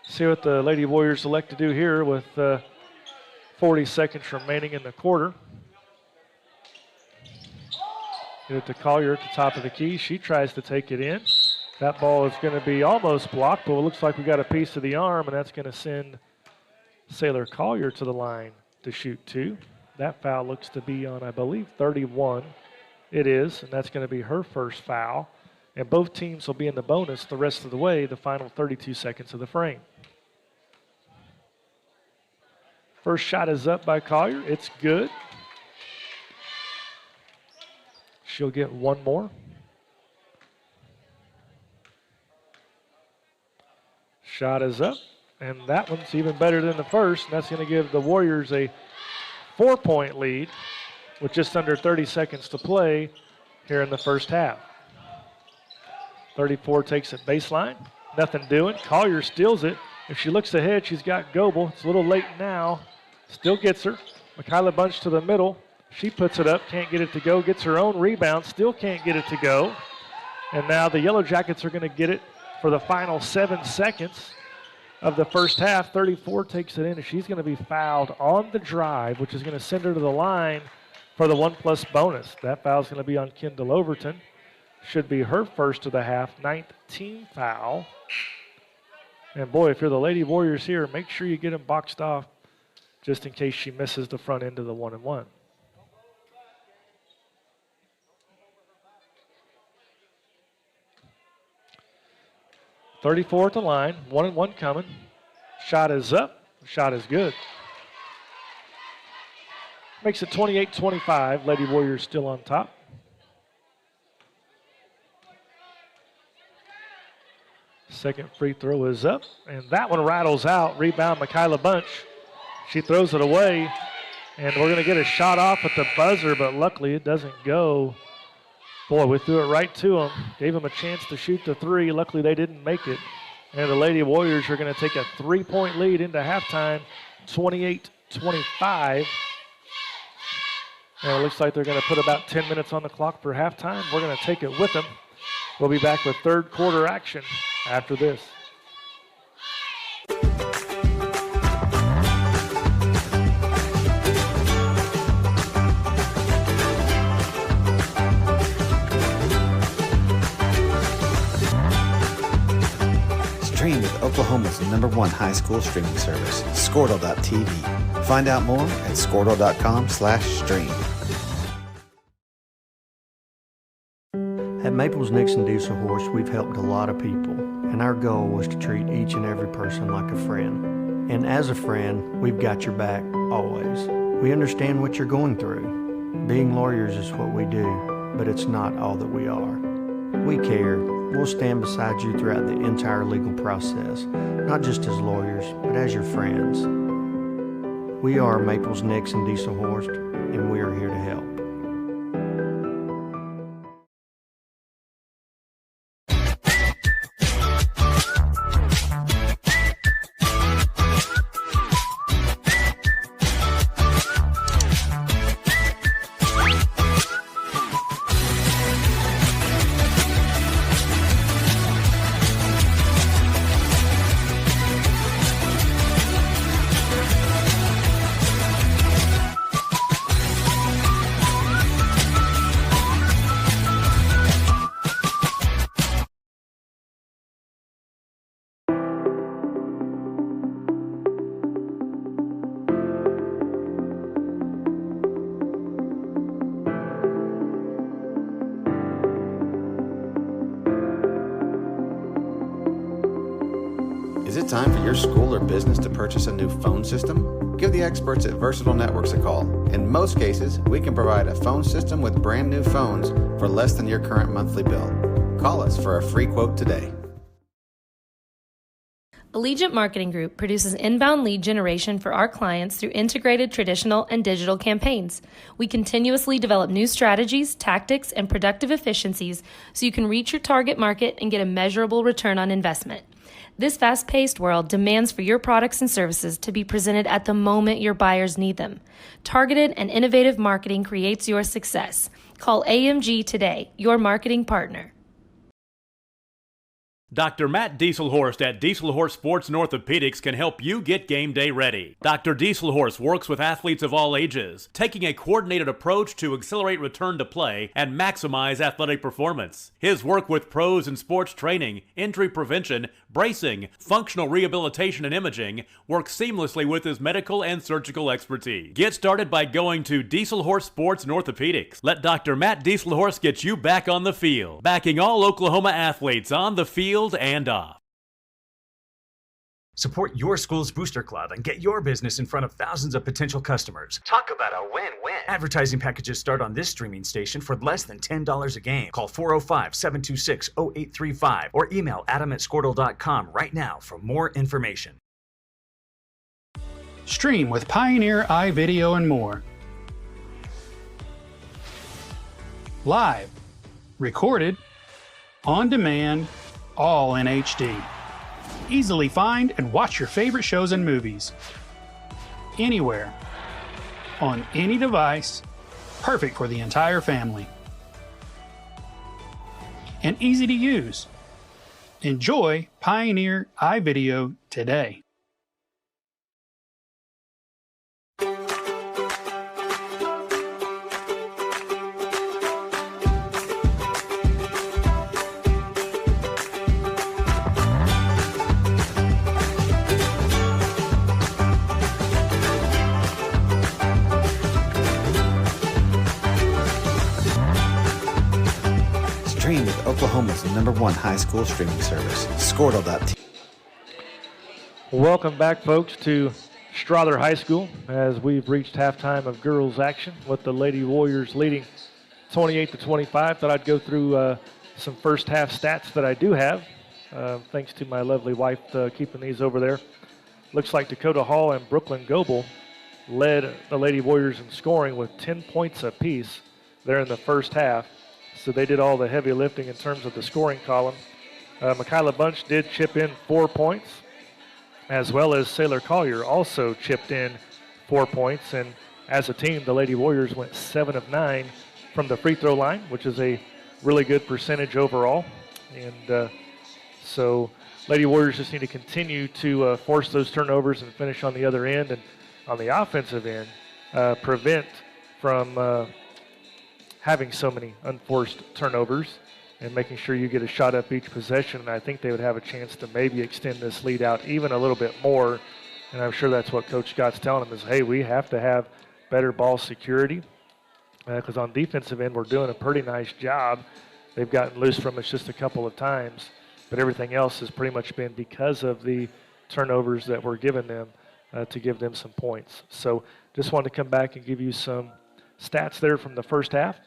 See what the Lady Warriors elect to do here with 40 seconds remaining in the quarter. Get it to Collier at the top of the key. She tries to take it in. That ball is going to be almost blocked, but it looks like we got a piece of the arm, and that's going to send Sailor Collier to the line to shoot 2. That foul looks to be on, I believe, 31. It is, and that's going to be her first foul. And both teams will be in the bonus the rest of the way, the final 32 seconds of the frame. First shot is up by Collier. It's good. She'll get one more. Shot is up, and that one's even better than the first, and that's going to give the Warriors a 4-point lead with just under 30 seconds to play here in the first half. 34 takes it baseline. Nothing doing. Collier steals it. If she looks ahead, she's got Goebel. It's a little late now. Still gets her. Michaela Bunch to the middle. She puts it up, can't get it to go, gets her own rebound, still can't get it to go. And now the Yellow Jackets are going to get it for the final 7 seconds of the first half. 34 takes it in, and she's going to be fouled on the drive, which is going to send her to the line for the 1+ bonus. That foul is going to be on Kendall Overton. Should be her first of the half, 19th foul. And boy, if you're the Lady Warriors here, make sure you get them boxed off just in case she misses the front end of the 1-and-1. .34 at the line, 1-and-1 coming. Shot is up, shot is good. Makes it 28-25, Lady Warriors still on top. Second free throw is up, and that one rattles out. Rebound, Michaela Bunch. She throws it away, and we're going to get a shot off at the buzzer, but luckily it doesn't go. Boy, we threw it right to them. Gave them a chance to shoot the 3. Luckily, they didn't make it. And the Lady Warriors are going to take a 3-point lead into halftime, 28-25. And it looks like they're going to put about 10 minutes on the clock for halftime. We're going to take it with them. We'll be back with third quarter action after this. #1 high school streaming service, Squirtle.tv. Find out more at squirtle.com/stream. At Maples Nixon Diesel Horse, we've helped a lot of people, and our goal was to treat each and every person like a friend. And as a friend, we've got your back always. We understand what you're going through. Being lawyers is what we do, but it's not all that we are. We care. We'll stand beside you throughout the entire legal process, not just as lawyers, but as your friends. We are Maples Nixon Diesel Horse, and we are here to help. Is it time for your school or business to purchase a new phone system? Give the experts at Versatile Networks a call. In most cases, we can provide a phone system with brand new phones for less than your current monthly bill. Call us for a free quote today. Allegiant Marketing Group produces inbound lead generation for our clients through integrated traditional and digital campaigns. We continuously develop new strategies, tactics, and productive efficiencies so you can reach your target market and get a measurable return on investment. This fast-paced world demands for your products and services to be presented at the moment your buyers need them. Targeted and innovative marketing creates your success. Call AMG today, your marketing partner. Dr. Matt Dieselhorst at Dieselhorst Sports and Orthopedics can help you get game day ready. Dr. Dieselhorst works with athletes of all ages, taking a coordinated approach to accelerate return to play and maximize athletic performance. His work with pros in sports training, injury prevention, bracing, functional rehabilitation, and imaging works seamlessly with his medical and surgical expertise. Get started by going to Dieselhorst Sports and Orthopedics. Let Dr. Matt Dieselhorst get you back on the field, backing all Oklahoma athletes on the field and off. Support your school's booster club and get your business in front of thousands of potential customers. Talk about a win-win. Advertising packages start on this streaming station for less than $10 a game. Call 405-726-0835 or email adam@squirtle.com right now for more information. Stream with Pioneer iVideo and more. Live, recorded, on demand, all in HD. Easily find and watch your favorite shows and movies. Anywhere. On any device. Perfect for the entire family. And easy to use. Enjoy Pioneer iVideo today. Stream with Oklahoma's #1 high school streaming service, Squirtle.tv. Welcome back, folks, to Strother High School as we've reached halftime of girls action with the Lady Warriors leading 28-25. Thought I'd go through some first half stats that I do have, thanks to my lovely wife keeping these over there. Looks like Dakota Hall and Brooklyn Goebel led the Lady Warriors in scoring with 10 points apiece there in the first half. So they did all the heavy lifting in terms of the scoring column. Michaela Bunch did chip in 4 points, as well as Sailor Collier also chipped in 4 points. And as a team, the Lady Warriors went 7 of 9 from the free throw line, which is a really good percentage overall. And so Lady Warriors just need to continue to force those turnovers and finish on the other end. And on the offensive end, prevent from having so many unforced turnovers. and making sure you get a shot up each possession. And I think they would have a chance to maybe extend this lead out even a little bit more. And I'm sure that's what Coach Scott's telling them is, hey, we have to have better ball security because on defensive end we're doing a pretty nice job. They've gotten loose from us just a couple of times, but everything else has pretty much been because of the turnovers that we're giving them to give them some points. So just wanted to come back and give you some stats there from the first half.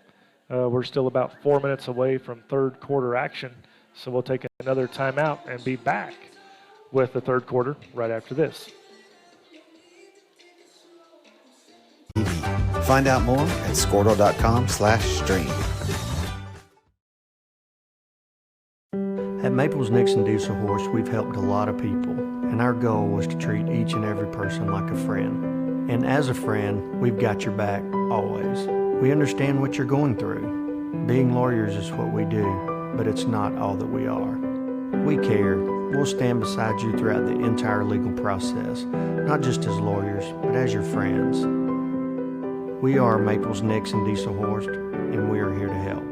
We're still about 4 minutes away from third quarter action, so we'll take another timeout and be back with the third quarter right after this. Find out more at Strother.com/stream. At Maples Nixon Diesel Horse, we've helped a lot of people, and our goal was to treat each and every person like a friend. And as a friend, we've got your back always. We understand what you're going through. Being lawyers is what we do, but it's not all that we are. We care. We'll stand beside you throughout the entire legal process, not just as lawyers, but as your friends. We are Maples Nixon Diesel Horse, and we are here to help.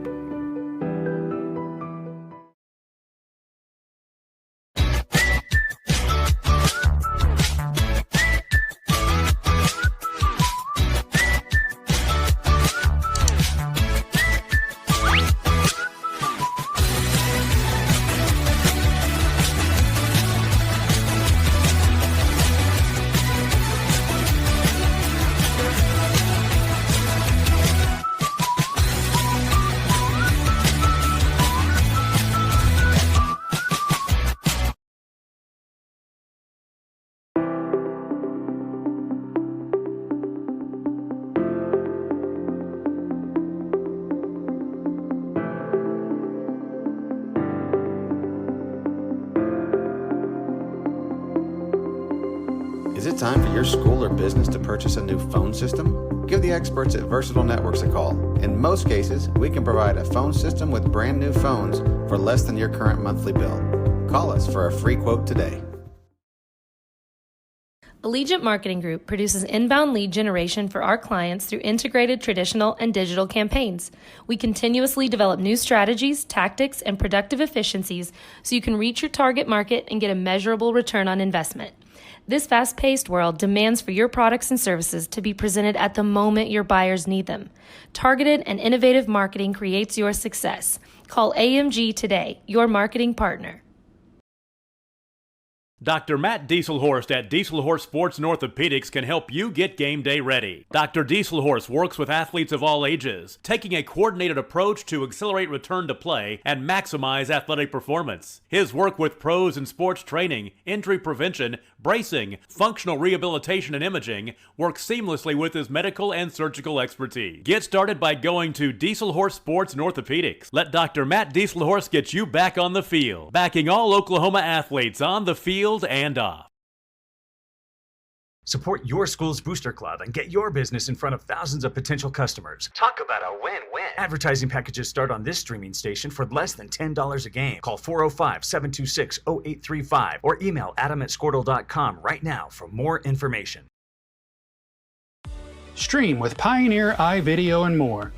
Is it time for your school or business to purchase a new phone system? Give the experts at Versatile Networks a call. In most cases, we can provide a phone system with brand new phones for less than your current monthly bill. Call us for a free quote today. Allegiant Marketing Group produces inbound lead generation for our clients through integrated traditional and digital campaigns. We continuously develop new strategies, tactics, and productive efficiencies so you can reach your target market and get a measurable return on investment. This fast-paced world demands for your products and services to be presented at the moment your buyers need them. Targeted and innovative marketing creates your success. Call AMG today, your marketing partner. Dr. Matt Dieselhorst at Dieselhorst Sports and Orthopedics can help you get game day ready. Dr. Dieselhorst works with athletes of all ages, taking a coordinated approach to accelerate return to play and maximize athletic performance. His work with pros in sports training, injury prevention, bracing, functional rehabilitation, and imaging works seamlessly with his medical and surgical expertise. Get started by going to Dieselhorst Sports and Orthopedics. Let Dr. Matt Dieselhorst get you back on the field, backing all Oklahoma athletes on the field and off. Support your school's booster club and get your business in front of thousands of potential customers. Talk about a win-win. Advertising packages start on this streaming station for less than $10 a game. Call 405-726-0835 or email adam@squirtle.com right now for more information. Stream with Pioneer iVideo and more.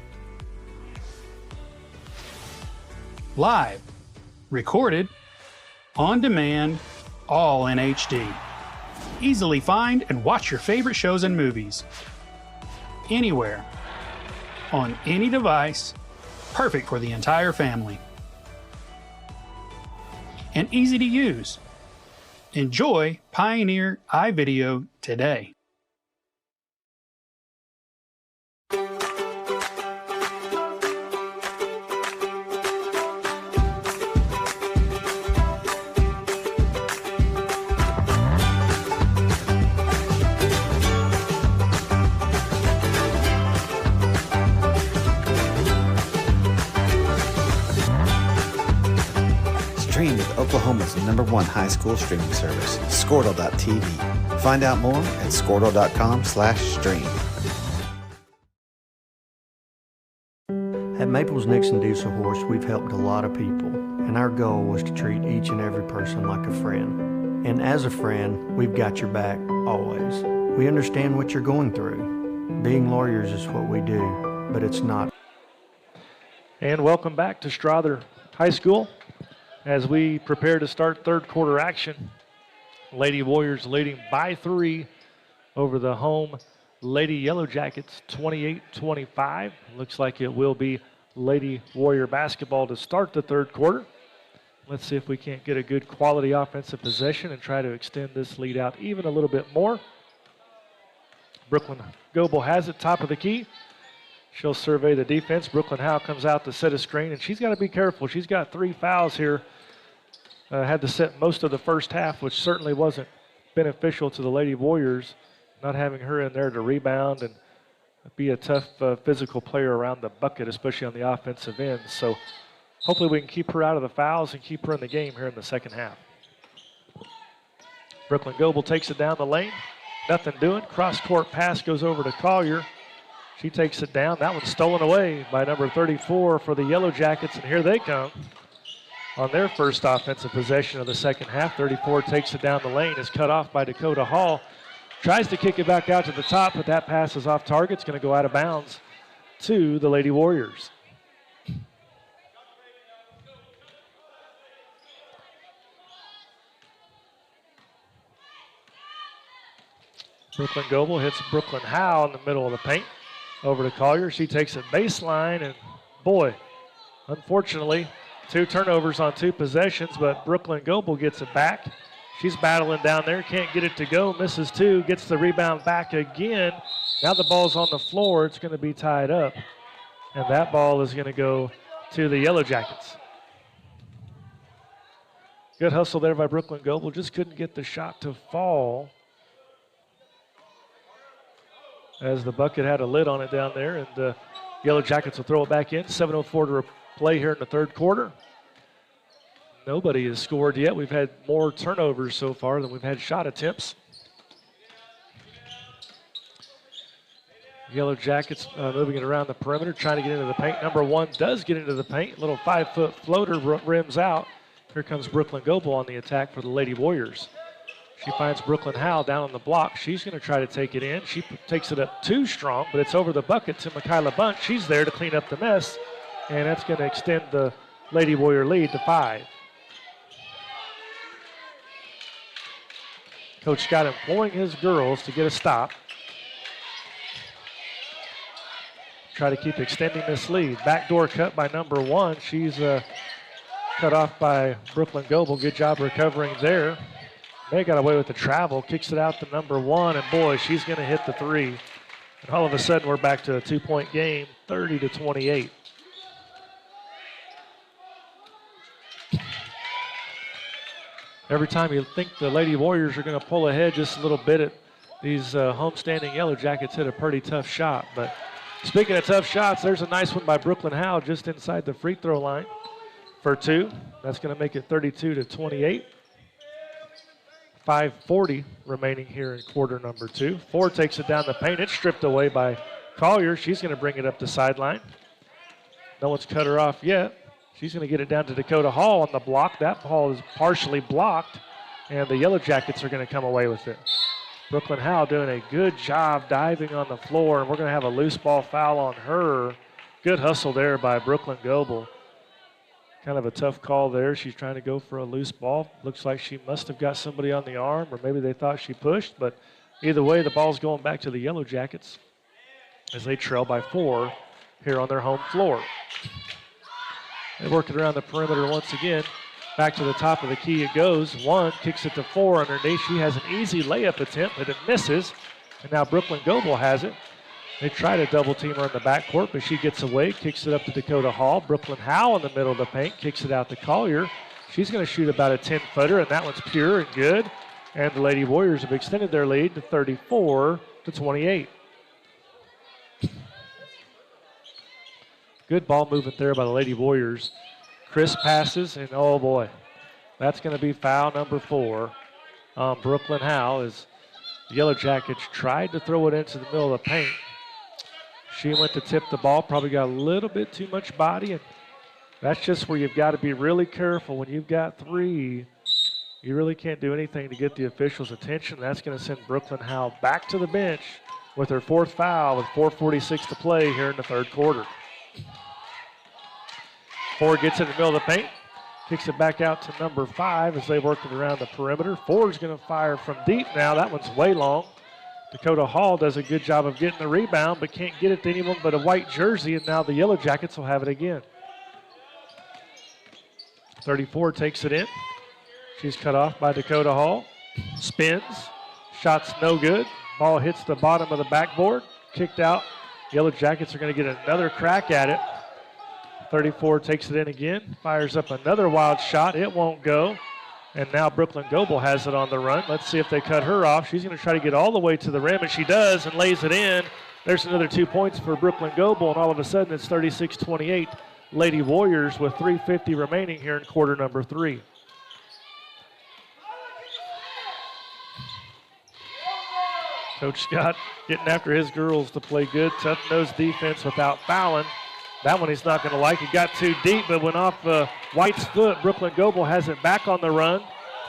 Live, recorded, on demand, all in HD. Easily find and watch your favorite shows and movies. Anywhere. On any device. Perfect for the entire family. And easy to use. Enjoy Pioneer iVideo today. Stream with Oklahoma's #1 high school streaming service, Squirtle.tv. Find out more at Strother.com/stream. At Maples Nixon Diesel Horse, we've helped a lot of people, and our goal was to treat each and every person like a friend. And as a friend, we've got your back always. We understand what you're going through. Being lawyers is what we do, but it's not. And welcome back to Strother High School as we prepare to start third quarter action. Lady Warriors leading by 3 over the home Lady Yellow Jackets, 28-25. Looks like it will be Lady Warrior basketball to start the third quarter. Let's see if we can't get a good quality offensive possession and try to extend this lead out even a little bit more. Brooklyn Goebel has it, top of the key. She'll survey the defense. Brooklyn Howe comes out to set a screen, and she's got to be careful. She's got 3 fouls here. Had to set most of the first half, which certainly wasn't beneficial to the Lady Warriors, not having her in there to rebound and be a tough physical player around the bucket, especially on the offensive end. So hopefully we can keep her out of the fouls and keep her in the game here in the second half. Brooklyn Goebel takes it down the lane. Nothing doing. Cross-court pass goes over to Collier. She takes it down. That one's stolen away by number 34 for the Yellow Jackets, and here they come on their first offensive possession of the second half. 34 takes it down the lane. Is cut off by Dakota Hall. Tries to kick it back out to the top, but that pass is off target. It's going to go out of bounds to the Lady Warriors. Brooklyn Goebel hits Brooklyn Howe in the middle of the paint. Over to Collier. She takes it baseline, and boy, unfortunately, 2 turnovers on 2 possessions, but Brooklyn Goebel gets it back. She's battling down there, can't get it to go, misses 2, gets the rebound back again. Now the ball's on the floor. It's going to be tied up, and that ball is going to go to the Yellow Jackets. Good hustle there by Brooklyn Goebel. Just couldn't get the shot to fall, as the bucket had a lid on it down there, and the Yellow Jackets will throw it back in. 7:04 to play here in the third quarter. Nobody has scored yet. We've had more turnovers so far than we've had shot attempts. Yellow Jackets moving it around the perimeter, trying to get into the paint. Number 1 does get into the paint. Little 5-foot floater rims out. Here comes Brooklyn Goebel on the attack for the Lady Warriors. She finds Brooklyn Howe down on the block. She's going to try to take it in. She takes it up too strong, but it's over the bucket to Mikayla Bunch. She's there to clean up the mess, and that's going to extend the Lady Warrior lead to 5. Coach Scott imploring his girls to get a stop. Try to keep extending this lead. Backdoor cut by number 1. She's cut off by Brooklyn Goebel. Good job recovering there. They got away with the travel, kicks it out to number 1, and boy, she's going to hit the 3. And all of a sudden, we're back to a 2-point game, 30-28. Every time you think the Lady Warriors are going to pull ahead just a little bit, these homestanding Yellow Jackets hit a pretty tough shot. But speaking of tough shots, there's a nice one by Brooklyn Howe just inside the free throw line for 2. That's going to make it 32-28. 5:40 remaining here in quarter number 2. 4 takes it down the paint. It's stripped away by Collier. She's going to bring it up the sideline. No one's cut her off yet. She's going to get it down to Dakota Hall on the block. That ball is partially blocked, and the Yellow Jackets are going to come away with it. Brooklyn Howe doing a good job diving on the floor, and we're going to have a loose ball foul on her. Good hustle there by Brooklyn Goebel. Kind of a tough call there. She's trying to go for a loose ball. Looks like she must have got somebody on the arm, or maybe they thought she pushed, but either way, the ball's going back to the Yellow Jackets as they trail by 4 here on their home floor. They work it around the perimeter once again. Back to the top of the key it goes. 1 kicks it to 4 underneath. She has an easy layup attempt, but it misses. And now Brooklyn Goebel has it. They try to double team her in the backcourt, but she gets away, kicks it up to Dakota Hall. Brooklyn Howe in the middle of the paint, kicks it out to Collier. She's going to shoot about a 10-footer, and that one's pure and good. And the Lady Warriors have extended their lead to 34-28. Good ball movement there by the Lady Warriors. Crisp passes, and oh boy, that's going to be foul number 4 on Brooklyn Howe as the Yellow Jackets tried to throw it into the middle of the paint. She went to tip the ball, probably got a little bit too much body, and that's just where you've got to be really careful. When you've got 3, you really can't do anything to get the officials' attention. That's going to send Brooklyn Howe back to the bench with her 4th foul with 4:46 to play here in the third quarter. Ford gets it in the middle of the paint. Kicks it back out to number 5 as they work it around the perimeter. Ford's going to fire from deep now. That one's way long. Dakota Hall does a good job of getting the rebound, but can't get it to anyone but a white jersey, and now the Yellow Jackets will have it again. 34 takes it in. She's cut off by Dakota Hall. Spins. Shot's no good. Ball hits the bottom of the backboard. Kicked out. Yellow Jackets are going to get another crack at it. 34 takes it in again. Fires up another wild shot. It won't go. And now Brooklyn Goebel has it on the run. Let's see if they cut her off. She's going to try to get all the way to the rim, and she does and lays it in. There's another 2 points for Brooklyn Goebel, and all of a sudden it's 36-28. Lady Warriors with 3:50 remaining here in quarter number 3. Coach Scott getting after his girls to play good, tough-nosed defense without fouling. That one he's not going to like. He got too deep, but went off White's foot. Brooklyn Goebel has it back on the run.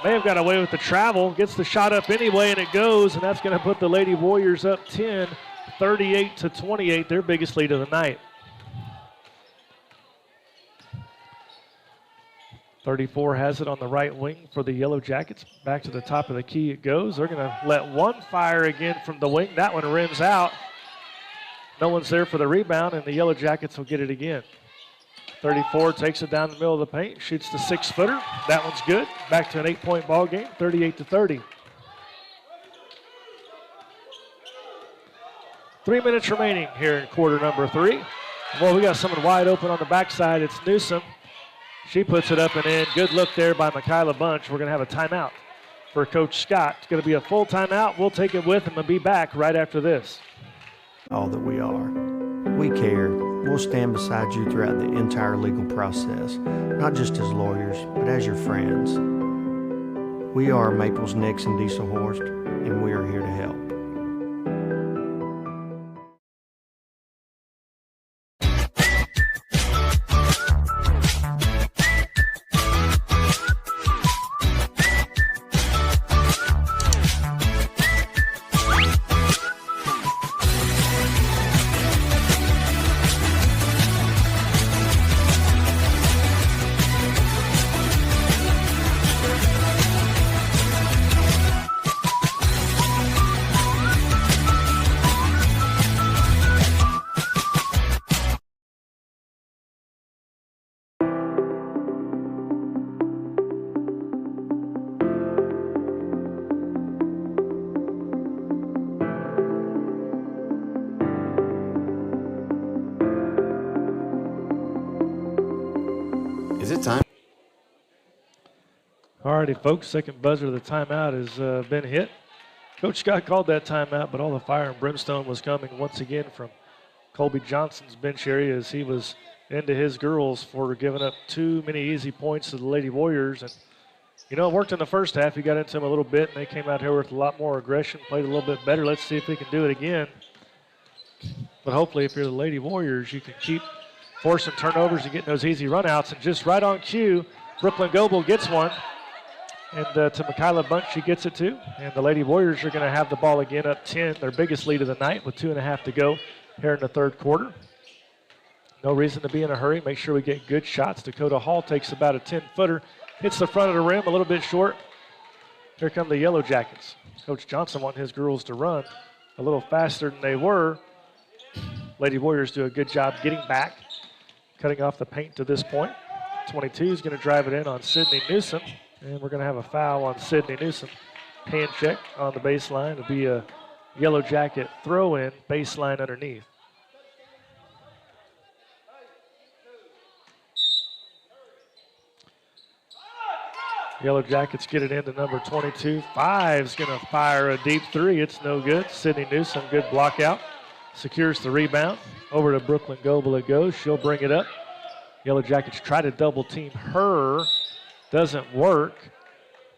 May have got away with the travel. Gets the shot up anyway, and it goes, and that's going to put the Lady Warriors up 10, 38-28, their biggest lead of the night. 34 has it on the right wing for the Yellow Jackets. Back to the top of the key it goes. They're going to let one fire again from the wing. That one rims out. No one's there for the rebound, and the Yellow Jackets will get it again. 34 takes it down the middle of the paint, shoots the 6-footer. That one's good. Back to an 8-point ball game, 38-30. 3 minutes remaining here in quarter number 3. Well, we got someone wide open on the backside. It's Newsom. She puts it up and in. Good look there by Michaela Bunch. We're going to have a timeout for Coach Scott. It's going to be a full timeout. We'll take it with him and be back right after this. All that we are. We care. We'll stand beside you throughout the entire legal process, not just as lawyers, but as your friends. We are Maples, Nixon, Dieselhorst, and we are here to help. Is it time? Alrighty, folks, second buzzer of the timeout has been hit. Coach Scott called that timeout, but all the fire and brimstone was coming once again from Colby Johnson's bench area as he was into his girls for giving up too many easy points to the Lady Warriors. And, you know, it worked in the first half. He got into them a little bit, and they came out here with a lot more aggression, played a little bit better. Let's see if they can do it again. But hopefully, if you're the Lady Warriors, you can keep forcing turnovers and getting those easy runouts. And just right on cue, Brooklyn Goebel gets one. And to Michaela Bunch, she gets it too. And the Lady Warriors are going to have the ball again up 10, their biggest lead of the night with 2.5 to go here in the third quarter. No reason to be in a hurry. Make sure we get good shots. Dakota Hall takes about a 10-footer. Hits the front of the rim, a little bit short. Here come the Yellow Jackets. Coach Johnson wants his girls to run a little faster than they were. Lady Warriors do a good job getting back, cutting off the paint to this point. 22 is going to drive it in on Sydney Newsom, and we're going to have a foul on Sydney Newsom. Hand check on the baseline. It'll be a Yellow Jacket throw-in, baseline underneath. Yellow Jackets get it into number 22. Five's going to fire a deep three. It's no good. Sydney Newsom, good block out. Secures the rebound. Over to Brooklyn Goebel it goes. She'll bring it up. Yellow Jackets try to double team her. Doesn't work.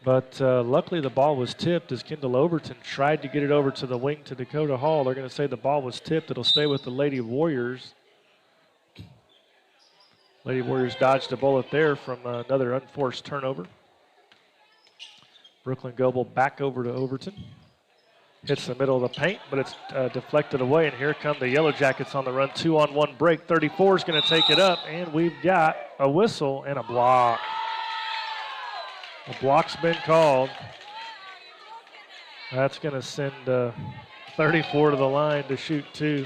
But luckily the ball was tipped as Kendall Overton tried to get it over to the wing to Dakota Hall. They're going to say the ball was tipped. It'll stay with the Lady Warriors. Lady Warriors dodged a bullet there from another unforced turnover. Brooklyn Goebel back over to Overton. Hits the middle of the paint, but it's deflected away, and here come the Yellow Jackets on the run. 2-on-1 break. 34 is going to take it up, and we've got a whistle and a block. A block's been called. That's going to send 34 to the line to shoot 2.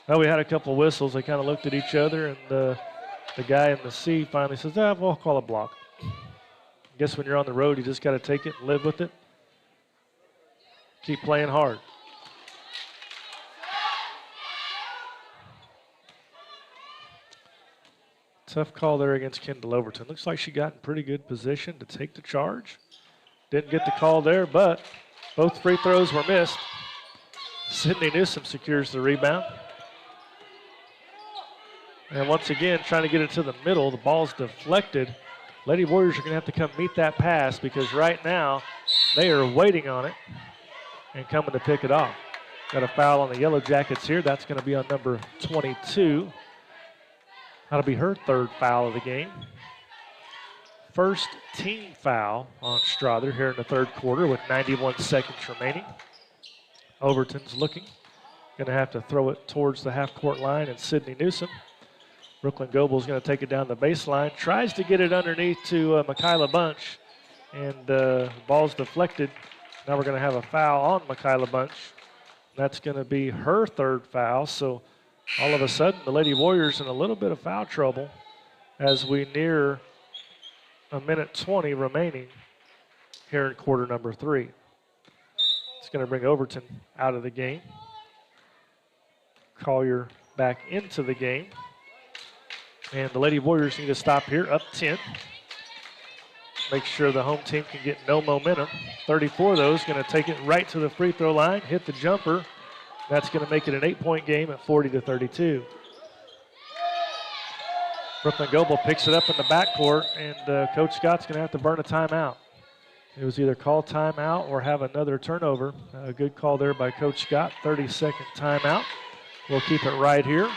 Well, we had a couple whistles. They kind of looked at each other, and the guy in the C finally says, we'll call a block. I guess when you're on the road, you just got to take it and live with it. Keep playing hard. Tough call there against Kendall Overton. Looks like she got in pretty good position to take the charge. Didn't get the call there, but both free throws were missed. Sydney Newsom secures the rebound. And once again, trying to get it to the middle. The ball's deflected. Lady Warriors are going to have to come meet that pass because right now they are waiting on it and coming to pick it off. Got a foul on the Yellow Jackets here. That's going to be on number 22. That'll be her 3rd foul of the game. First team foul on Strother here in the 3rd quarter with 91 seconds remaining. Overton's looking. Going to have to throw it towards the half-court line, and Sydney Newsom. Brooklyn Goble's going to take it down the baseline. Tries to get it underneath to Michaela Bunch, and ball's deflected. Now we're going to have a foul on Michaela Bunch. That's going to be her 3rd foul. So all of a sudden, the Lady Warriors in a little bit of foul trouble as we near a minute 20 remaining here in quarter number 3. It's going to bring Overton out of the game. Collier back into the game. And the Lady Warriors need to stop here, up 10. Make sure the home team can get no momentum. 34 of those, going to take it right to the free throw line, hit the jumper. That's going to make it an 8-point game at 40-32. Brooklyn Goble picks it up in the backcourt, and Coach Scott's going to have to burn a timeout. It was either call timeout or have another turnover. A good call there by Coach Scott. 30-second timeout. We'll keep it right here.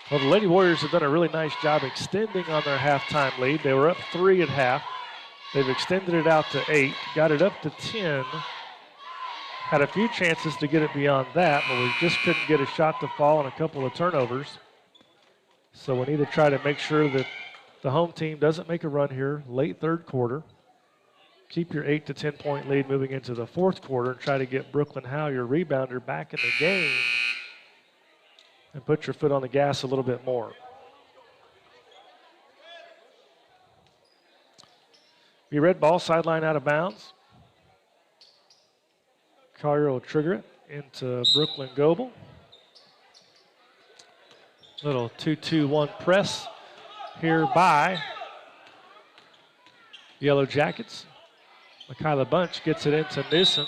Well, the Lady Warriors have done a really nice job extending on their halftime lead. They were up 3 at half. They've extended it out to 8, got it up to 10. Had a few chances to get it beyond that, but we just couldn't get a shot to fall and a couple of turnovers. So we need to try to make sure that the home team doesn't make a run here late 3rd quarter. Keep your 8 to 10 point lead moving into the 4th quarter and try to get Brooklyn Howe, your rebounder, back in the game and put your foot on the gas a little bit more. Be red ball, sideline out of bounds. Collier will trigger it into Brooklyn Goble. Little 2-2-1 press here by Yellow Jackets. Michaela Bunch gets it into Newsom.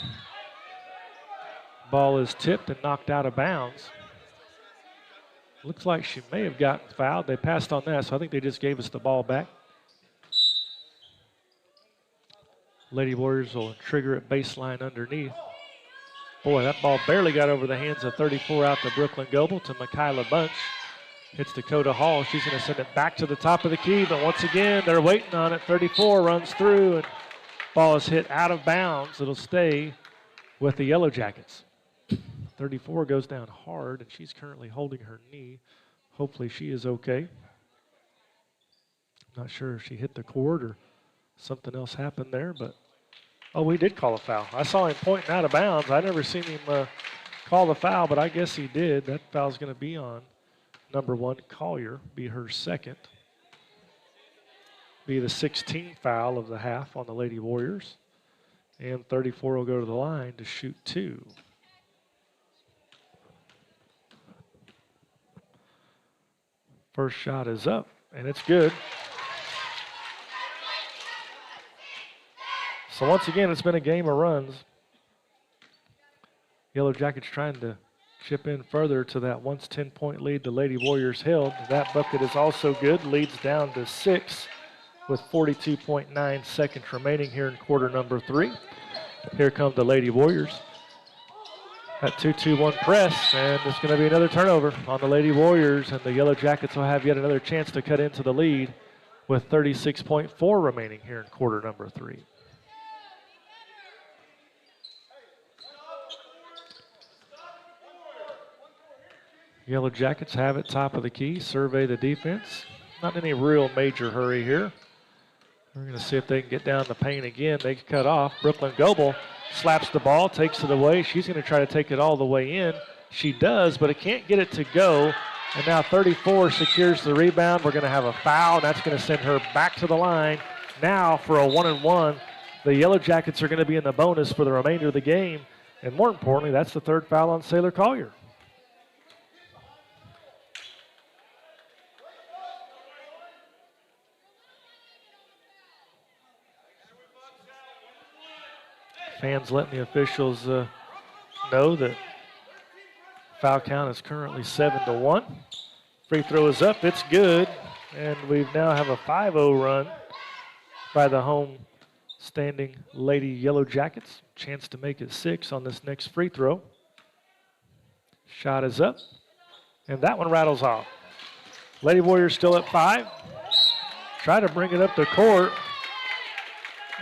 Ball is tipped and knocked out of bounds. Looks like she may have gotten fouled. They passed on that, so I think they just gave us the ball back. Lady Warriors will trigger it baseline underneath. Boy, that ball barely got over the hands of 34 out to Brooklyn Goble to Michaela Bunch. Hits Dakota Hall. She's going to send it back to the top of the key, but once again, they're waiting on it. 34 runs through, and ball is hit out of bounds. It'll stay with the Yellow Jackets. 34 goes down hard, and she's currently holding her knee. Hopefully she is okay. Not sure if she hit the cord or something else happened there, but oh, we did call a foul. I saw him pointing out of bounds. I never seen him call the foul, but I guess he did. That foul's going to be on number 1, Collier, be her 2nd. Be the 16th foul of the half on the Lady Warriors. And 34 will go to the line to shoot 2. First shot is up, and it's good. So once again, it's been a game of runs. Yellow Jackets trying to chip in further to that once 10-point lead the Lady Warriors held. That bucket is also good, leads down to 6 with 42.9 seconds remaining here in quarter number 3. Here come the Lady Warriors. That 2-2-1 press, and it's going to be another turnover on the Lady Warriors, and the Yellow Jackets will have yet another chance to cut into the lead. with 36.4 remaining here in quarter number 3. Yellow Jackets have it top of the key, survey the defense. Not in any real major hurry here. We're going to see if they can get down the paint again. They cut off. Brooklyn Goebel slaps the ball, takes it away. She's going to try to take it all the way in. She does, but it can't get it to go. And now 34 secures the rebound. We're going to have a foul. That's going to send her back to the line. Now for a 1-and-1. The Yellow Jackets are going to be in the bonus for the remainder of the game. And more importantly, that's the 3rd foul on Sailor Collier. Fans letting the officials know that foul count is currently 7-1. Free throw is up, it's good, and we now have a 5-0 run by the home standing Lady Yellow Jackets. Chance to make it 6 on this next free throw. Shot is up, and that one rattles off. Lady Warriors still at 5. Try to bring it up the court,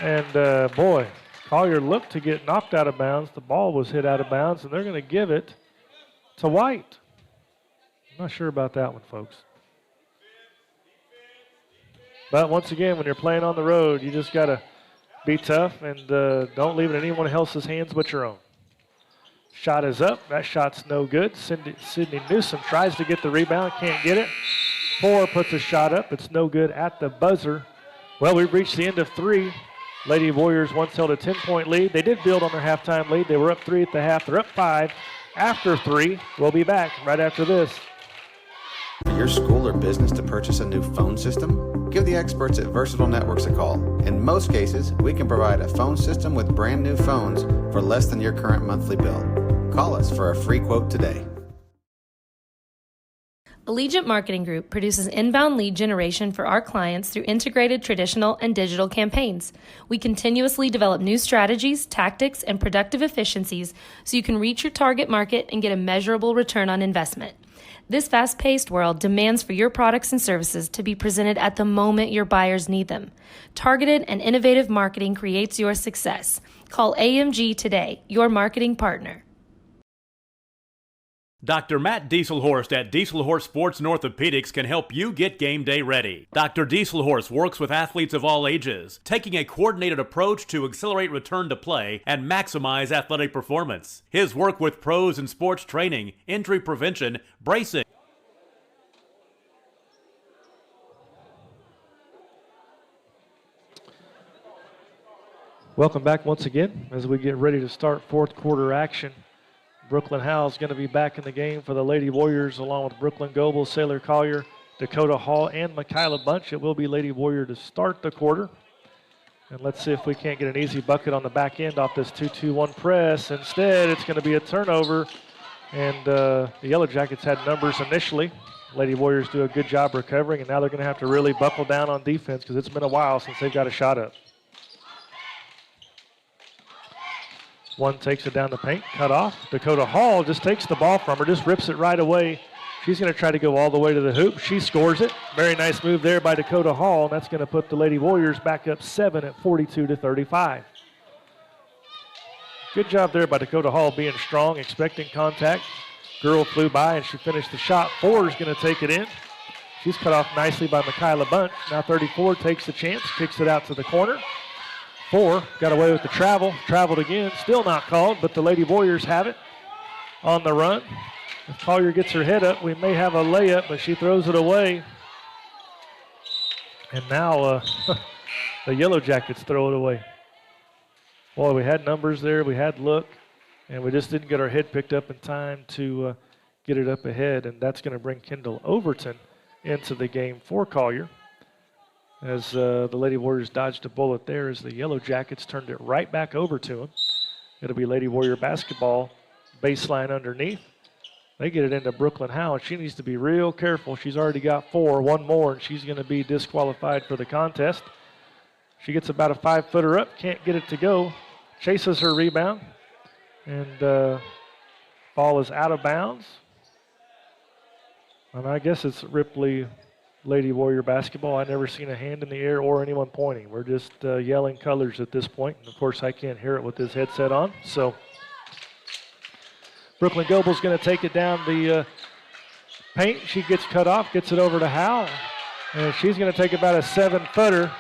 and boy, Collier looked to get knocked out of bounds. The ball was hit out of bounds, and they're going to give it to White. I'm not sure about that one, folks. But once again, when you're playing on the road, you just got to be tough and don't leave it in anyone else's hands but your own. Shot is up. That shot's no good. Sydney Newsom tries to get the rebound, can't get it. 4 puts a shot up. It's no good at the buzzer. Well, we've reached the end of 3. Lady Warriors once held a 10-point lead. They did build on their halftime lead. They were up 3 at the half. They're up 5 after 3. We'll be back right after this. For your school or business to purchase a new phone system? Give the experts at Versatile Networks a call. In most cases, we can provide a phone system with brand new phones for less than your current monthly bill. Call us for a free quote today. Allegiant Marketing Group produces inbound lead generation for our clients through integrated traditional and digital campaigns. We continuously develop new strategies, tactics, and productive efficiencies so you can reach your target market and get a measurable return on investment. This fast-paced world demands for your products and services to be presented at the moment your buyers need them. Targeted and innovative marketing creates your success. Call AMG today, your marketing partner. Dr. Matt Dieselhorst at Dieselhorst Sports and Orthopedics can help you get game day ready. Dr. Dieselhorst works with athletes of all ages, taking a coordinated approach to accelerate return to play and maximize athletic performance. His work with pros in sports training, injury prevention, bracing. Welcome back once again as we get ready to start 4th quarter action. Brooklyn Howell is going to be back in the game for the Lady Warriors along with Brooklyn Goebel, Sailor Collier, Dakota Hall, and Michaela Bunch. It will be Lady Warrior to start the quarter. And let's see if we can't get an easy bucket on the back end off this 2-2-1 press. Instead, it's going to be a turnover. And the Yellow Jackets had numbers initially. Lady Warriors do a good job recovering, and now they're going to have to really buckle down on defense because it's been a while since they've got a shot up. One takes it down the paint, cut off. Dakota Hall just takes the ball from her, just rips it right away. She's going to try to go all the way to the hoop. She scores it. Very nice move there by Dakota Hall, and that's going to put the Lady Warriors back up 7 at 42-35. Good job there by Dakota Hall being strong, expecting contact. Girl flew by, and she finished the shot. 4 is going to take it in. She's cut off nicely by Michaela Bunch. Now 34 takes the chance, kicks it out to the corner. 4 got away with the traveled again, still not called, but the Lady Warriors have it on the run. If Collier gets her head up, we may have a layup, but she throws it away. And now the Yellow Jackets throw it away. Boy, we had numbers there, we had look, and we just didn't get our head picked up in time to get it up ahead, and that's going to bring Kendall Overton into the game for Collier. As the Lady Warriors dodged a bullet there as the Yellow Jackets turned it right back over to them. It'll be Lady Warrior basketball, baseline underneath. They get it into Brooklyn Howell. She needs to be real careful. She's already got 4, one more, and she's going to be disqualified for the contest. She gets about a 5-footer up, can't get it to go, chases her rebound, and ball is out of bounds. And I guess it's Ripley Lady Warrior basketball. I've never seen a hand in the air or anyone pointing. We're just yelling colors at this point. And of course, I can't hear it with this headset on. So Brooklyn Goble's going to take it down the paint. She gets cut off, gets it over to Howe. And she's going to take about a 7-footer.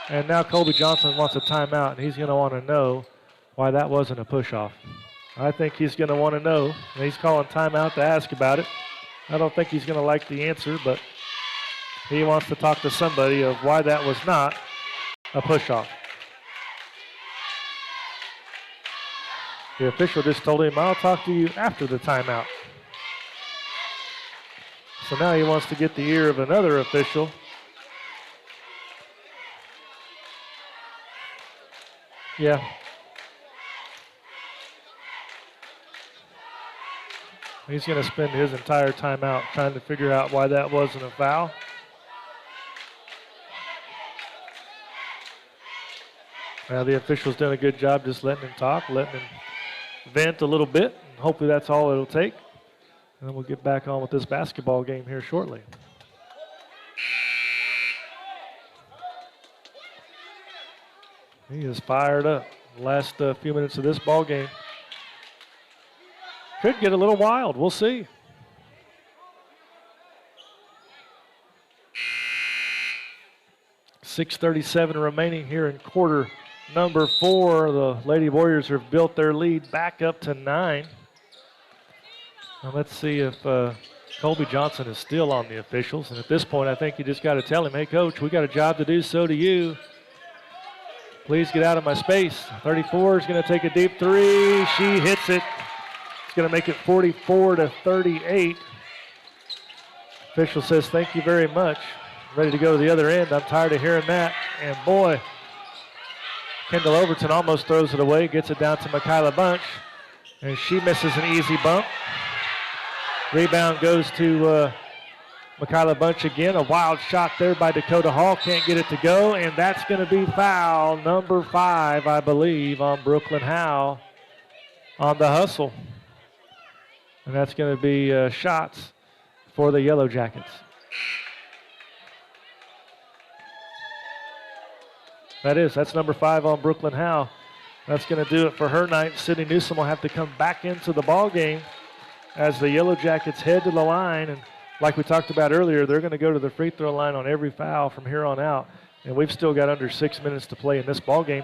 And now Colby Johnson wants a timeout, and he's going to want to know why that wasn't a push-off. I think he's going to want to know. And he's calling timeout to ask about it. I don't think he's going to like the answer, but he wants to talk to somebody of why that was not a push-off. The official just told him, I'll talk to you after the timeout. So now he wants to get the ear of another official. Yeah. He's going to spend his entire timeout trying to figure out why that wasn't a foul. Now the official's done a good job just letting him talk, letting him vent a little bit, and hopefully that's all it'll take. And then we'll get back on with this basketball game here shortly. He is fired up. The last few minutes of this ball game could get a little wild. We'll see. .637 remaining here in quarter number 4. The Lady Warriors have built their lead back up to 9. Now let's see if Colby Johnson is still on the officials. And at this point, I think you just got to tell him, hey, Coach, we got a job to do, so do you. Please get out of my space. 34 is going to take a deep three. She hits it. It's going to make it 44-38. Official says, thank you very much. Ready to go to the other end. I'm tired of hearing that. And boy, Kendall Overton almost throws it away, gets it down to Michaela Bunch, and she misses an easy bump. Rebound goes to Michaela Bunch again. A wild shot there by Dakota Hall. Can't get it to go, and that's going to be foul number 5, I believe, on Brooklyn Howe on the hustle. And that's going to be shots for the Yellow Jackets. That's number 5 on Brooklyn Howe. That's going to do it for her night. Sydney Newsom will have to come back into the ball game as the Yellow Jackets head to the line. And like we talked about earlier, they're going to go to the free throw line on every foul from here on out. And we've still got under 6 minutes to play in this ball game.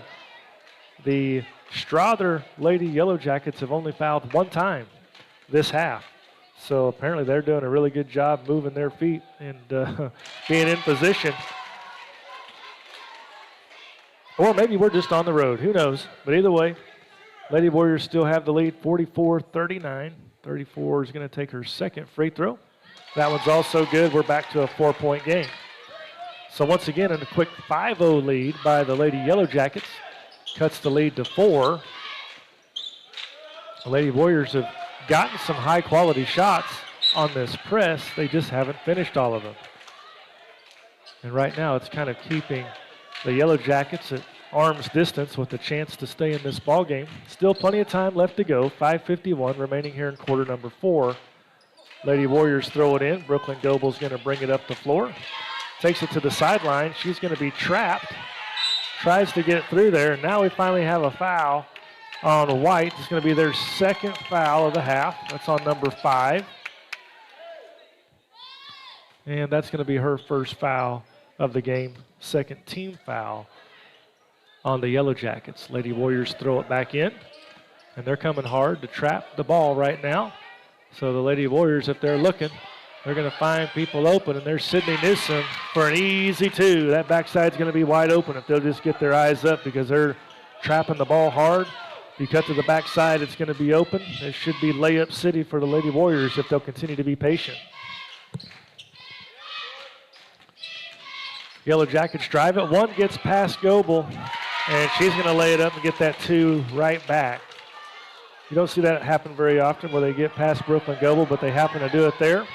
The Strother Lady Yellow Jackets have only fouled 1 time this half. So apparently they're doing a really good job moving their feet and being in position. Or maybe we're just on the road. Who knows? But either way, Lady Warriors still have the lead, 44-39. 34 is going to take her second free throw. That one's also good. We're back to a 4-point game. So once again, in a quick 5-0 lead by the Lady Yellow Jackets. Cuts the lead to 4. The Lady Warriors have gotten some high-quality shots on this press. They just haven't finished all of them. And right now, it's kind of keeping the Yellow Jackets at arm's distance with a chance to stay in this ball game. Still plenty of time left to go. 5:51 remaining here in quarter number 4. Lady Warriors throw it in. Brooklyn Goble's going to bring it up the floor. Takes it to the sideline. She's going to be trapped. Tries to get through there. Now we finally have a foul on White. It's going to be their second foul of the half. That's on number 5. And that's going to be her first foul of the game. Second team foul on the Yellow Jackets. Lady Warriors throw it back in, and they're coming hard to trap the ball right now. So the Lady Warriors, if they're looking, they're going to find people open, and there's Sydney Newsom for an easy 2. That backside's going to be wide open if they'll just get their eyes up because they're trapping the ball hard. If you cut to the backside, it's going to be open. It should be layup city for the Lady Warriors if they'll continue to be patient. Yellow Jackets drive it. 1 gets past Goble, and she's going to lay it up and get that 2 right back. You don't see that happen very often where they get past Brooklyn Goble, but they happen to do it there.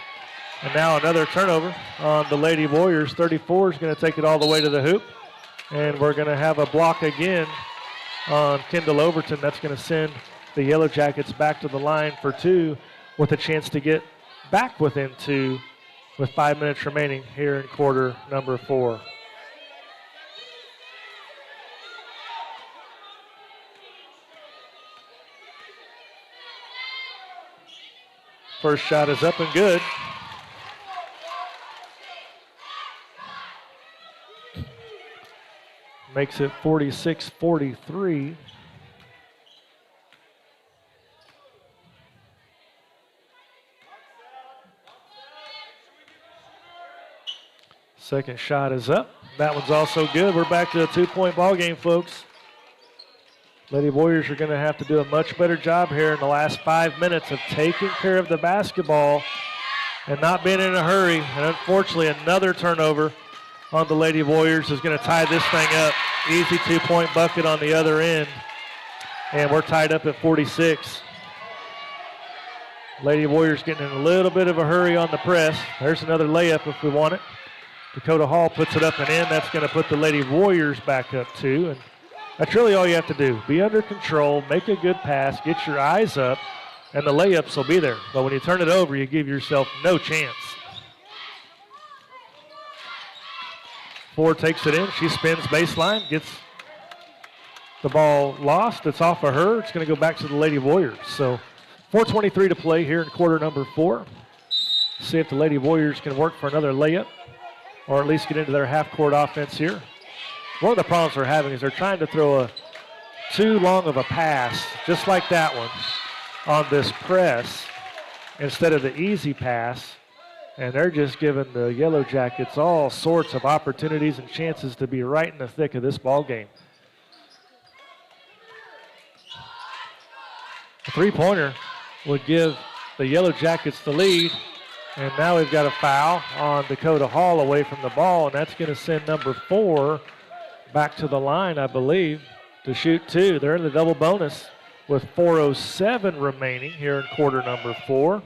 And now another turnover on the Lady Warriors. 34 is going to take it all the way to the hoop. And we're going to have a block again on Kendall Overton. That's going to send the Yellow Jackets back to the line for 2 with a chance to get back within 2 with 5 minutes remaining here in quarter number 4. First shot is up and good. Makes it 46-43. Second shot is up. That one's also good. We're back to a 2-point ball game, folks. Lady Warriors are going to have to do a much better job here in the last 5 minutes of taking care of the basketball and not being in a hurry. And unfortunately, another turnover on the Lady Warriors is going to tie this thing up. Easy 2-point bucket on the other end. And we're tied up at 46. Lady Warriors getting in a little bit of a hurry on the press. There's another layup if we want it. Dakota Hall puts it up and in. That's going to put the Lady Warriors back up 2. And that's really all you have to do. Be under control, make a good pass, get your eyes up, and the layups will be there. But when you turn it over, you give yourself no chance. Ford takes it in. She spins baseline, gets the ball lost. It's off of her. It's going to go back to the Lady Warriors. So 4:23 to play here in quarter number 4. See if the Lady Warriors can work for another layup or at least get into their half-court offense here. One of the problems we're having is they're trying to throw too long of a pass, just like that one, on this press instead of the easy pass. And they're just giving the Yellow Jackets all sorts of opportunities and chances to be right in the thick of this ball game. A three-pointer would give the Yellow Jackets the lead. And now we've got a foul on Dakota Hall away from the ball, and that's going to send number 4 back to the line, I believe, to shoot 2. They're in the double bonus with 4:07 remaining here in quarter number 4.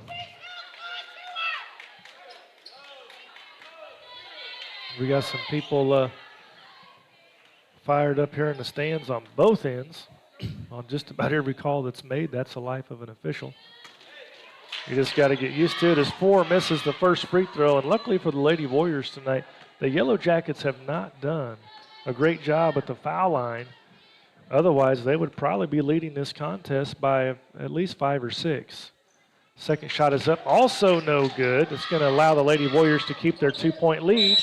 We got some people fired up here in the stands on both ends. On just about every call that's made, that's the life of an official. You just got to get used to it as 4 misses the first free throw. And luckily for the Lady Warriors tonight, the Yellow Jackets have not done a great job at the foul line. Otherwise, they would probably be leading this contest by at least 5 or 6. Second shot is up, also no good. It's going to allow the Lady Warriors to keep their 2-point lead.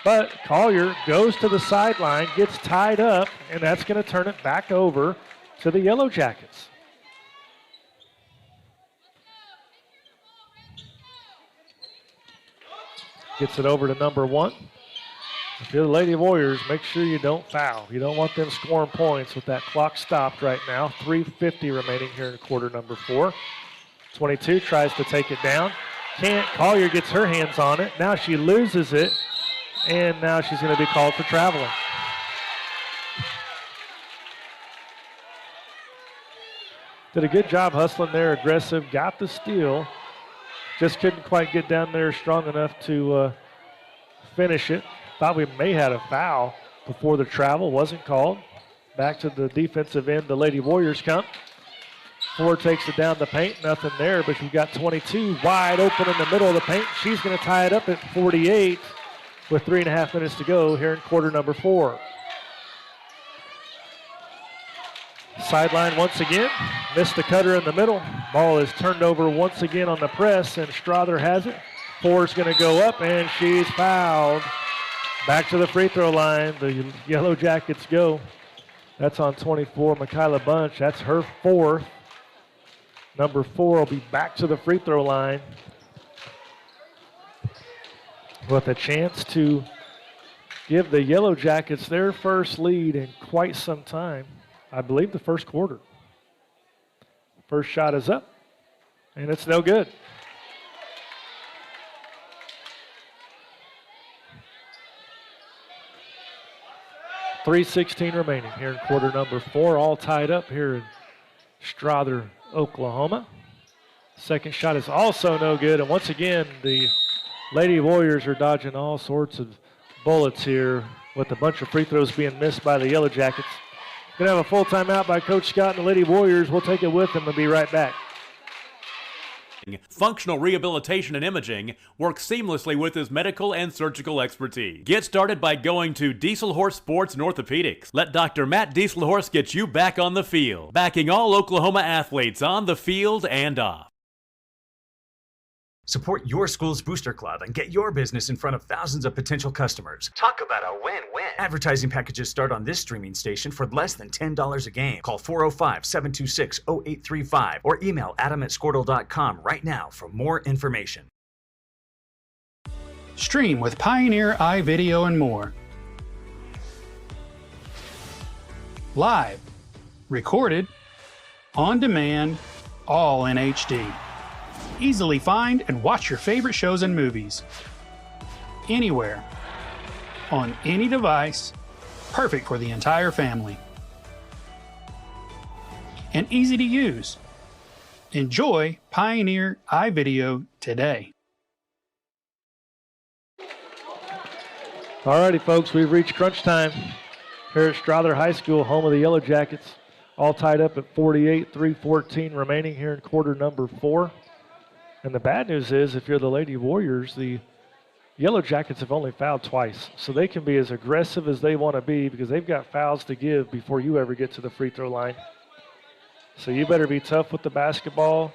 But Collier goes to the sideline, gets tied up, and that's going to turn it back over to the Yellow Jackets. Gets it over to number 1. If you're the Lady Warriors, make sure you don't foul. You don't want them scoring points with that clock stopped right now. 3:50 remaining here in quarter number 4. 22 tries to take it down. Can't. Collier gets her hands on it. Now she loses it, and now she's going to be called for traveling. Did a good job hustling there, aggressive, got the steal. Just couldn't quite get down there strong enough to finish it. Thought we may have a foul before the travel. Wasn't called. Back to the defensive end. The Lady Warriors come. Ford takes it down the paint. Nothing there, but we've got 22 wide open in the middle of the paint. She's going to tie it up at 48 with 3.5 minutes to go here in quarter number 4. Sideline once again. Missed the cutter in the middle. Ball is turned over once again on the press, and Strother has it. Ford's going to go up, and she's fouled. Back to the free throw line. The Yellow Jackets go. That's on 24, Michaela Bunch. That's her 4th. Number 4 will be back to the free throw line with a chance to give the Yellow Jackets their first lead in quite some time. I believe the first quarter. First shot is up, and it's no good. .316 remaining here in quarter number 4, all tied up here in Strother, Oklahoma. Second shot is also no good, and once again, the Lady Warriors are dodging all sorts of bullets here with a bunch of free throws being missed by the Yellow Jackets. Going to have a full timeout by Coach Scott and the Lady Warriors. We'll take it with them and be right back. Functional rehabilitation and imaging work seamlessly with his medical and surgical expertise. Get started by going to Dieselhorse Sports and Orthopedics. Let Dr. Matt Dieselhorse get you back on the field, backing all Oklahoma athletes on the field and off. Support your school's booster club and get your business in front of thousands of potential customers. Talk about a win-win. Advertising packages start on this streaming station for less than $10 a game. Call 405-726-0835 or email adam@squirtle.com right now for more information. Stream with Pioneer iVideo and more. Live, recorded, on demand, all in HD. Easily find and watch your favorite shows and movies. Anywhere, on any device, perfect for the entire family. And easy to use. Enjoy Pioneer iVideo today. Alrighty, folks, we've reached crunch time here at Strother High School, home of the Yellow Jackets. All tied up at 48, 3:14 remaining here in quarter number 4. And the bad news is, if you're the Lady Warriors, the Yellow Jackets have only fouled twice. So they can be as aggressive as they want to be because they've got fouls to give before you ever get to the free throw line. So you better be tough with the basketball,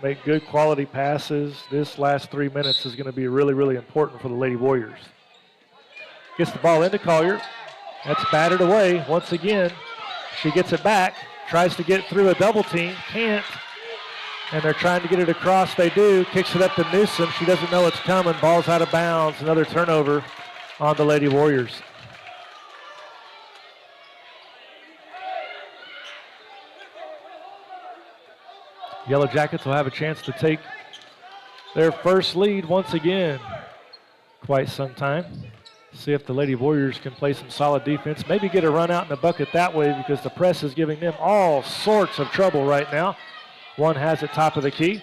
make good quality passes. This last 3 minutes is going to be really, really important for the Lady Warriors. Gets the ball into Collier. That's batted away once again. She gets it back, tries to get through a double team, can't. And they're trying to get it across. They do. Kicks it up to Newsom. She doesn't know it's coming. Ball's out of bounds. Another turnover on the Lady Warriors. Yellow Jackets will have a chance to take their first lead once again. Quite some time. See if the Lady Warriors can play some solid defense. Maybe get a run out in the bucket that way because the press is giving them all sorts of trouble right now. One has it top of the key.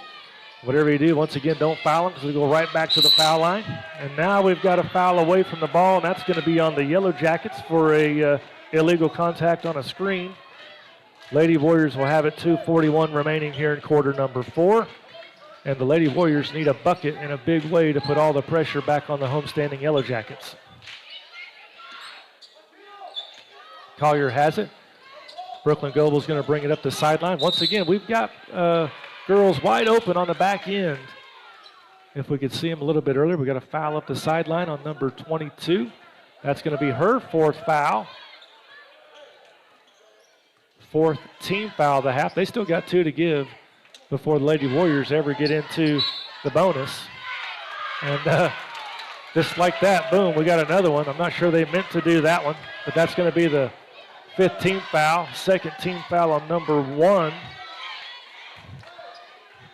Whatever you do, once again, don't foul them because we go right back to the foul line. And now we've got a foul away from the ball, and that's going to be on the Yellow Jackets for a illegal contact on a screen. Lady Warriors will have it. 2:41 remaining here in quarter number 4. And the Lady Warriors need a bucket in a big way to put all the pressure back on the homestanding Yellow Jackets. Collier has it. Brooklyn Goble's going to bring it up the sideline. Once again, we've got girls wide open on the back end. If we could see them a little bit earlier, we got a foul up the sideline on number 22. That's going to be her 4th foul. 4th team foul of the half. They still got 2 to give before the Lady Warriors ever get into the bonus. And just like that, boom, we got another one. I'm not sure they meant to do that one, but that's going to be the 5th team foul, 2nd team foul on number 1.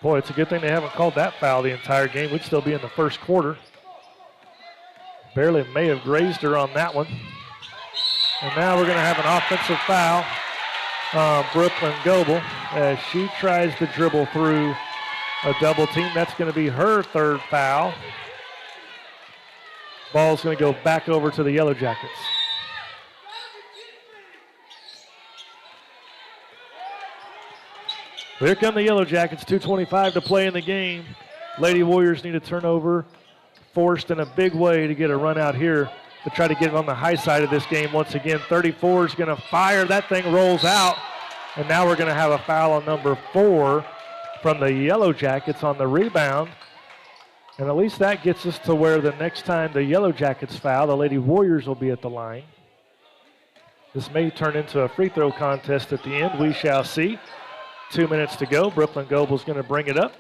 Boy, it's a good thing they haven't called that foul the entire game. We'd still be in the first quarter. Barely may have grazed her on that one. And now we're going to have an offensive foul on Brooklyn Goble as she tries to dribble through a double team. That's going to be her 3rd foul. Ball's going to go back over to the Yellow Jackets. Here come the Yellow Jackets, 2:25 to play in the game. Lady Warriors need a turnover, forced in a big way to get a run out here to try to get on the high side of this game once again. 34 is going to fire. That thing rolls out, and now we're going to have a foul on number 4 from the Yellow Jackets on the rebound. And at least that gets us to where the next time the Yellow Jackets foul, the Lady Warriors will be at the line. This may turn into a free throw contest at the end. We shall see. 2 minutes to go. Brooklyn Goble's going to bring it up.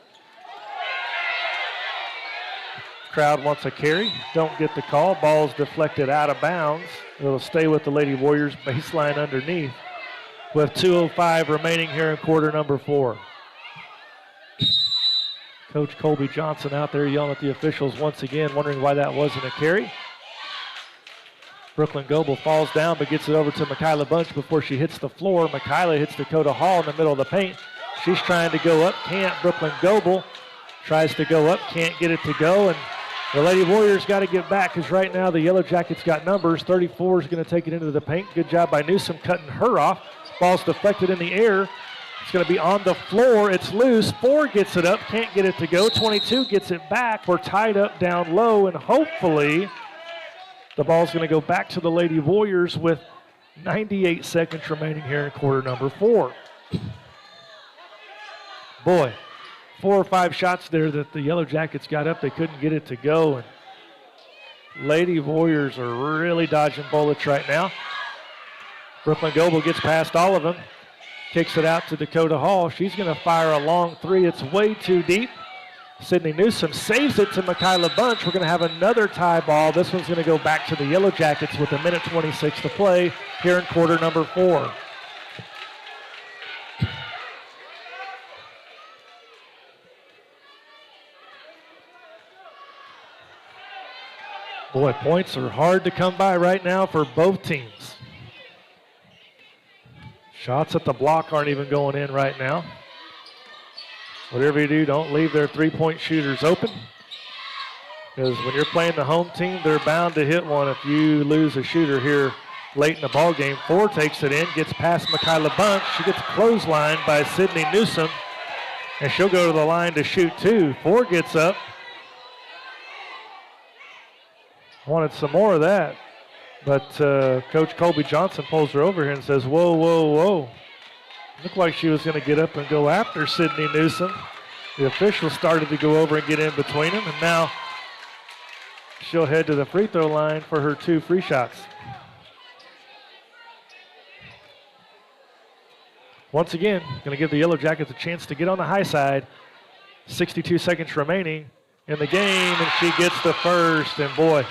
Crowd wants a carry. Don't get the call. Ball's deflected out of bounds. It'll stay with the Lady Warriors baseline underneath with 2:05 remaining here in quarter number 4. Coach Colby Johnson out there yelling at the officials once again, wondering why that wasn't a carry. Brooklyn Goble falls down but gets it over to Michaela Bunch before she hits the floor. Michaela hits Dakota Hall in the middle of the paint. She's trying to go up, can't. Brooklyn Goble tries to go up, can't get it to go. And the Lady Warriors got to get back because right now the Yellow Jackets got numbers. 34 is going to take it into the paint. Good job by Newsom cutting her off. Ball's deflected in the air. It's going to be on the floor. It's loose. 4 gets it up. Can't get it to go. 22 gets it back. We're tied up down low, and hopefully the ball's going to go back to the Lady Warriors with 98 seconds remaining here in quarter number 4. Boy, 4 or 5 shots there that the Yellow Jackets got up. They couldn't get it to go. And Lady Warriors are really dodging bullets right now. Brooklyn Goebel gets past all of them. Kicks it out to Dakota Hall. She's going to fire a long 3. It's way too deep. Sydney Newsom saves it to Michaela Bunch. We're going to have another tie ball. This one's going to go back to the Yellow Jackets with 1:26 to play here in quarter number 4. Boy, points are hard to come by right now for both teams. Shots at the block aren't even going in right now. Whatever you do, don't leave their three-point shooters open. Because when you're playing the home team, they're bound to hit one if you lose a shooter here late in the ball game. 4 takes it in, gets past Michaela Bunch. She gets clotheslined by Sydney Newsom, and she'll go to the line to shoot 2. 4 gets up. Wanted some more of that. But Coach Colby Johnson pulls her over here and says, whoa, whoa, whoa. Looked like she was going to get up and go after Sydney Newsom. The officials started to go over and get in between them, and now she'll head to the free throw line for her 2 free shots. Once again, going to give the Yellow Jackets a chance to get on the high side. 62 seconds remaining in the game, and she gets the first, and boy,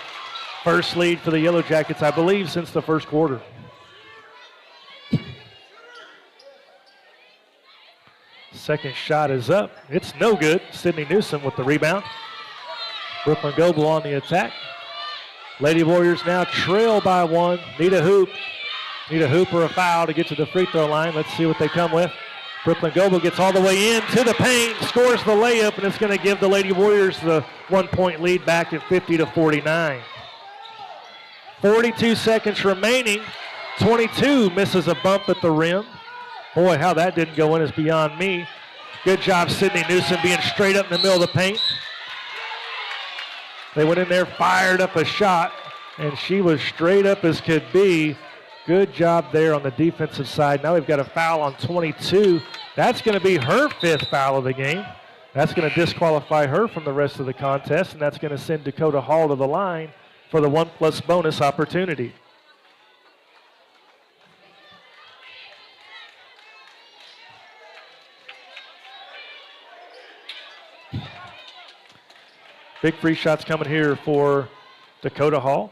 first lead for the Yellow Jackets, I believe, since the first quarter. Second shot is up. It's no good. Sydney Newsom with the rebound. Brooklyn Goebel on the attack. Lady Warriors now trail by 1. Need a hoop or a foul to get to the free throw line. Let's see what they come with. Brooklyn Goebel gets all the way into the paint, scores the layup, and it's going to give the Lady Warriors the 1-point lead back at 50-49. 42 seconds remaining. 22 misses a bump at the rim. Boy, how that didn't go in is beyond me. Good job, Sydney Newsom, being straight up in the middle of the paint. They went in there, fired up a shot, and she was straight up as could be. Good job there on the defensive side. Now we've got a foul on 22. That's going to be her 5th foul of the game. That's going to disqualify her from the rest of the contest, and that's going to send Dakota Hall to the line for the 1+ bonus opportunity. Big free shots coming here for Dakota Hall.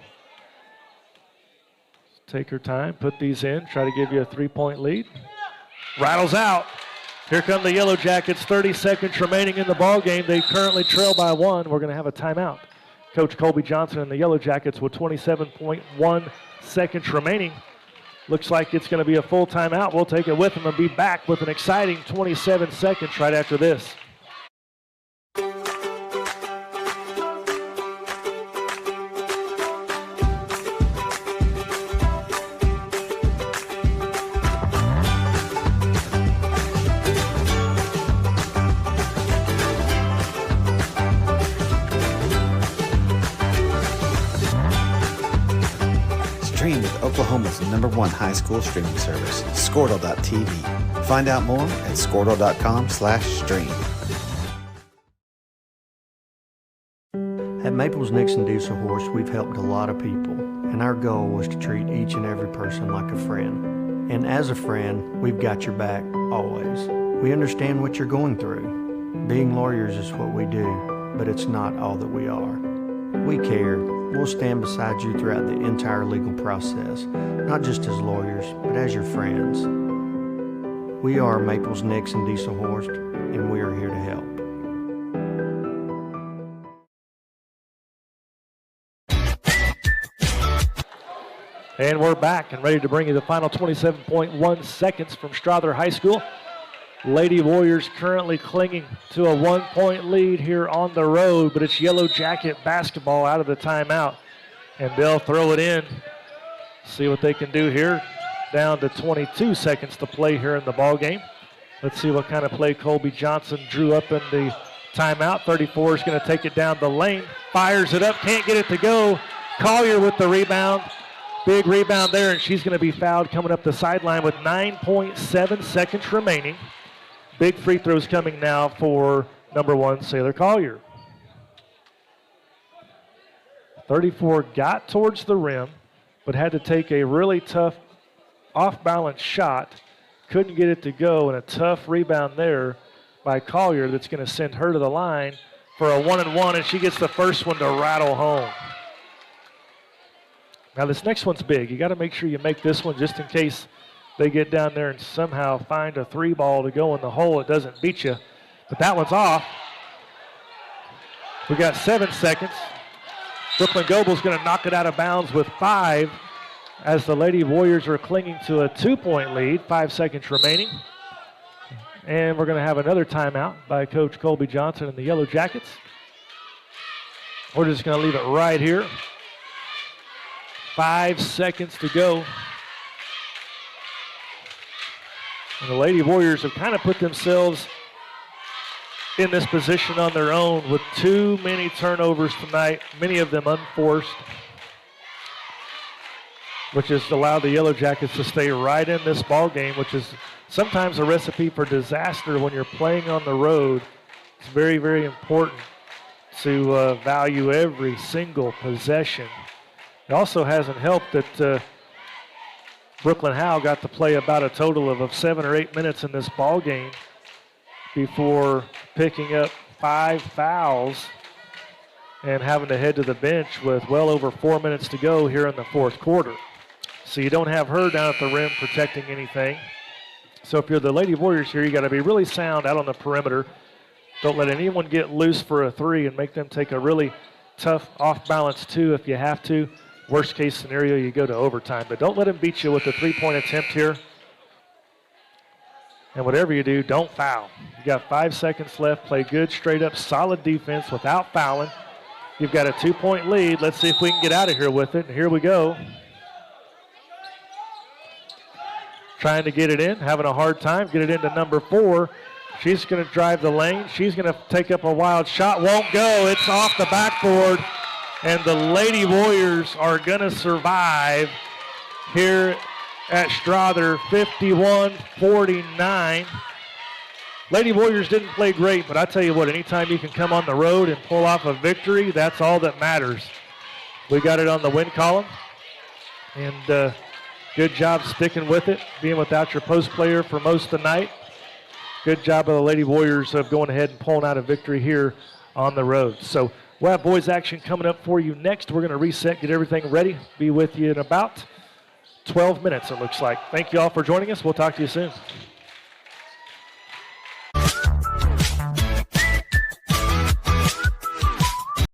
Take her time, put these in, try to give you a 3-point lead. Rattles out. Here come the Yellow Jackets, 30 seconds remaining in the ball game. They currently trail by 1. We're going to have a timeout. Coach Colby Johnson and the Yellow Jackets with 27.1 seconds remaining. Looks like it's going to be a full timeout. We'll take it with them and be back with an exciting 27 seconds right after this. Stream with Oklahoma's #1 high school streaming service, Squirtle.tv. Find out more at Squirtle.com/stream. At Maples Nixon Diesel Horse, we've helped a lot of people, and our goal was to treat each and every person like a friend. And as a friend, we've got your back, always. We understand what you're going through. Being lawyers is what we do, but it's not all that we are. We care. We'll stand beside you throughout the entire legal process, not just as lawyers, but as your friends. We are Maples Nixon Diesel Horse, and we are here to help. And we're back and ready to bring you the final 27.1 seconds from Strother High School. Lady Warriors currently clinging to a 1-point lead here on the road, but it's Yellow Jacket basketball out of the timeout. And they'll throw it in. See what they can do here. Down to 22 seconds to play here in the ball game. Let's see what kind of play Colby Johnson drew up in the timeout. 34 is going to take it down the lane. Fires it up, can't get it to go. Collier with the rebound. Big rebound there, and she's going to be fouled coming up the sideline with 9.7 seconds remaining. Big free throws coming now for number 1, Sailor Collier. 34 got towards the rim, but had to take a really tough off-balance shot. Couldn't get it to go, and a tough rebound there by Collier that's going to send her to the line for a 1-and-1, and she gets the first one to rattle home. Now this next one's big. You got to make sure you make this one just in case they get down there and somehow find a 3-ball to go in the hole. It doesn't beat you. But that one's off. We got 7 seconds. Brooklyn Goble's going to knock it out of bounds with 5 as the Lady Warriors are clinging to a 2-point lead. 5 seconds remaining. And we're going to have another timeout by Coach Colby Johnson and the Yellow Jackets. We're just going to leave it right here. 5 seconds to go. And the Lady Warriors have kind of put themselves in this position on their own with too many turnovers tonight, many of them unforced, which has allowed the Yellow Jackets to stay right in this ball game, which is sometimes a recipe for disaster when you're playing on the road. It's very, very important to value every single possession. It also hasn't helped that Brooklyn Howe got to play about a total of 7 or 8 minutes in this ball game before picking up 5 fouls and having to head to the bench with well over 4 minutes to go here in the 4th quarter. So you don't have her down at the rim protecting anything. So if you're the Lady Warriors here, you got to be really sound out on the perimeter. Don't let anyone get loose for a 3 and make them take a really tough off-balance 2 if you have to. Worst case scenario, you go to overtime. But don't let them beat you with a 3-point attempt here. And whatever you do, don't foul. You got 5 seconds left. Play good, straight up, solid defense without fouling. You've got a 2-point lead. Let's see if we can get out of here with it. And here we go. Trying to get it in, having a hard time. Get it into number 4. She's going to drive the lane. She's going to take up a wild shot. Won't go. It's off the backboard. And the Lady Warriors are going to survive here at Strother, 51-49. Lady Warriors didn't play great, but I tell you what, anytime you can come on the road and pull off a victory, that's all that matters. We got it on the win column, and good job sticking with it, being without your post player for most of the night. Good job of the Lady Warriors of going ahead and pulling out a victory here on the road. So we'll have boys action coming up for you next. We're going to reset, get everything ready, be with you in about 12 minutes, it looks like. Thank you all for joining us. We'll talk to you soon.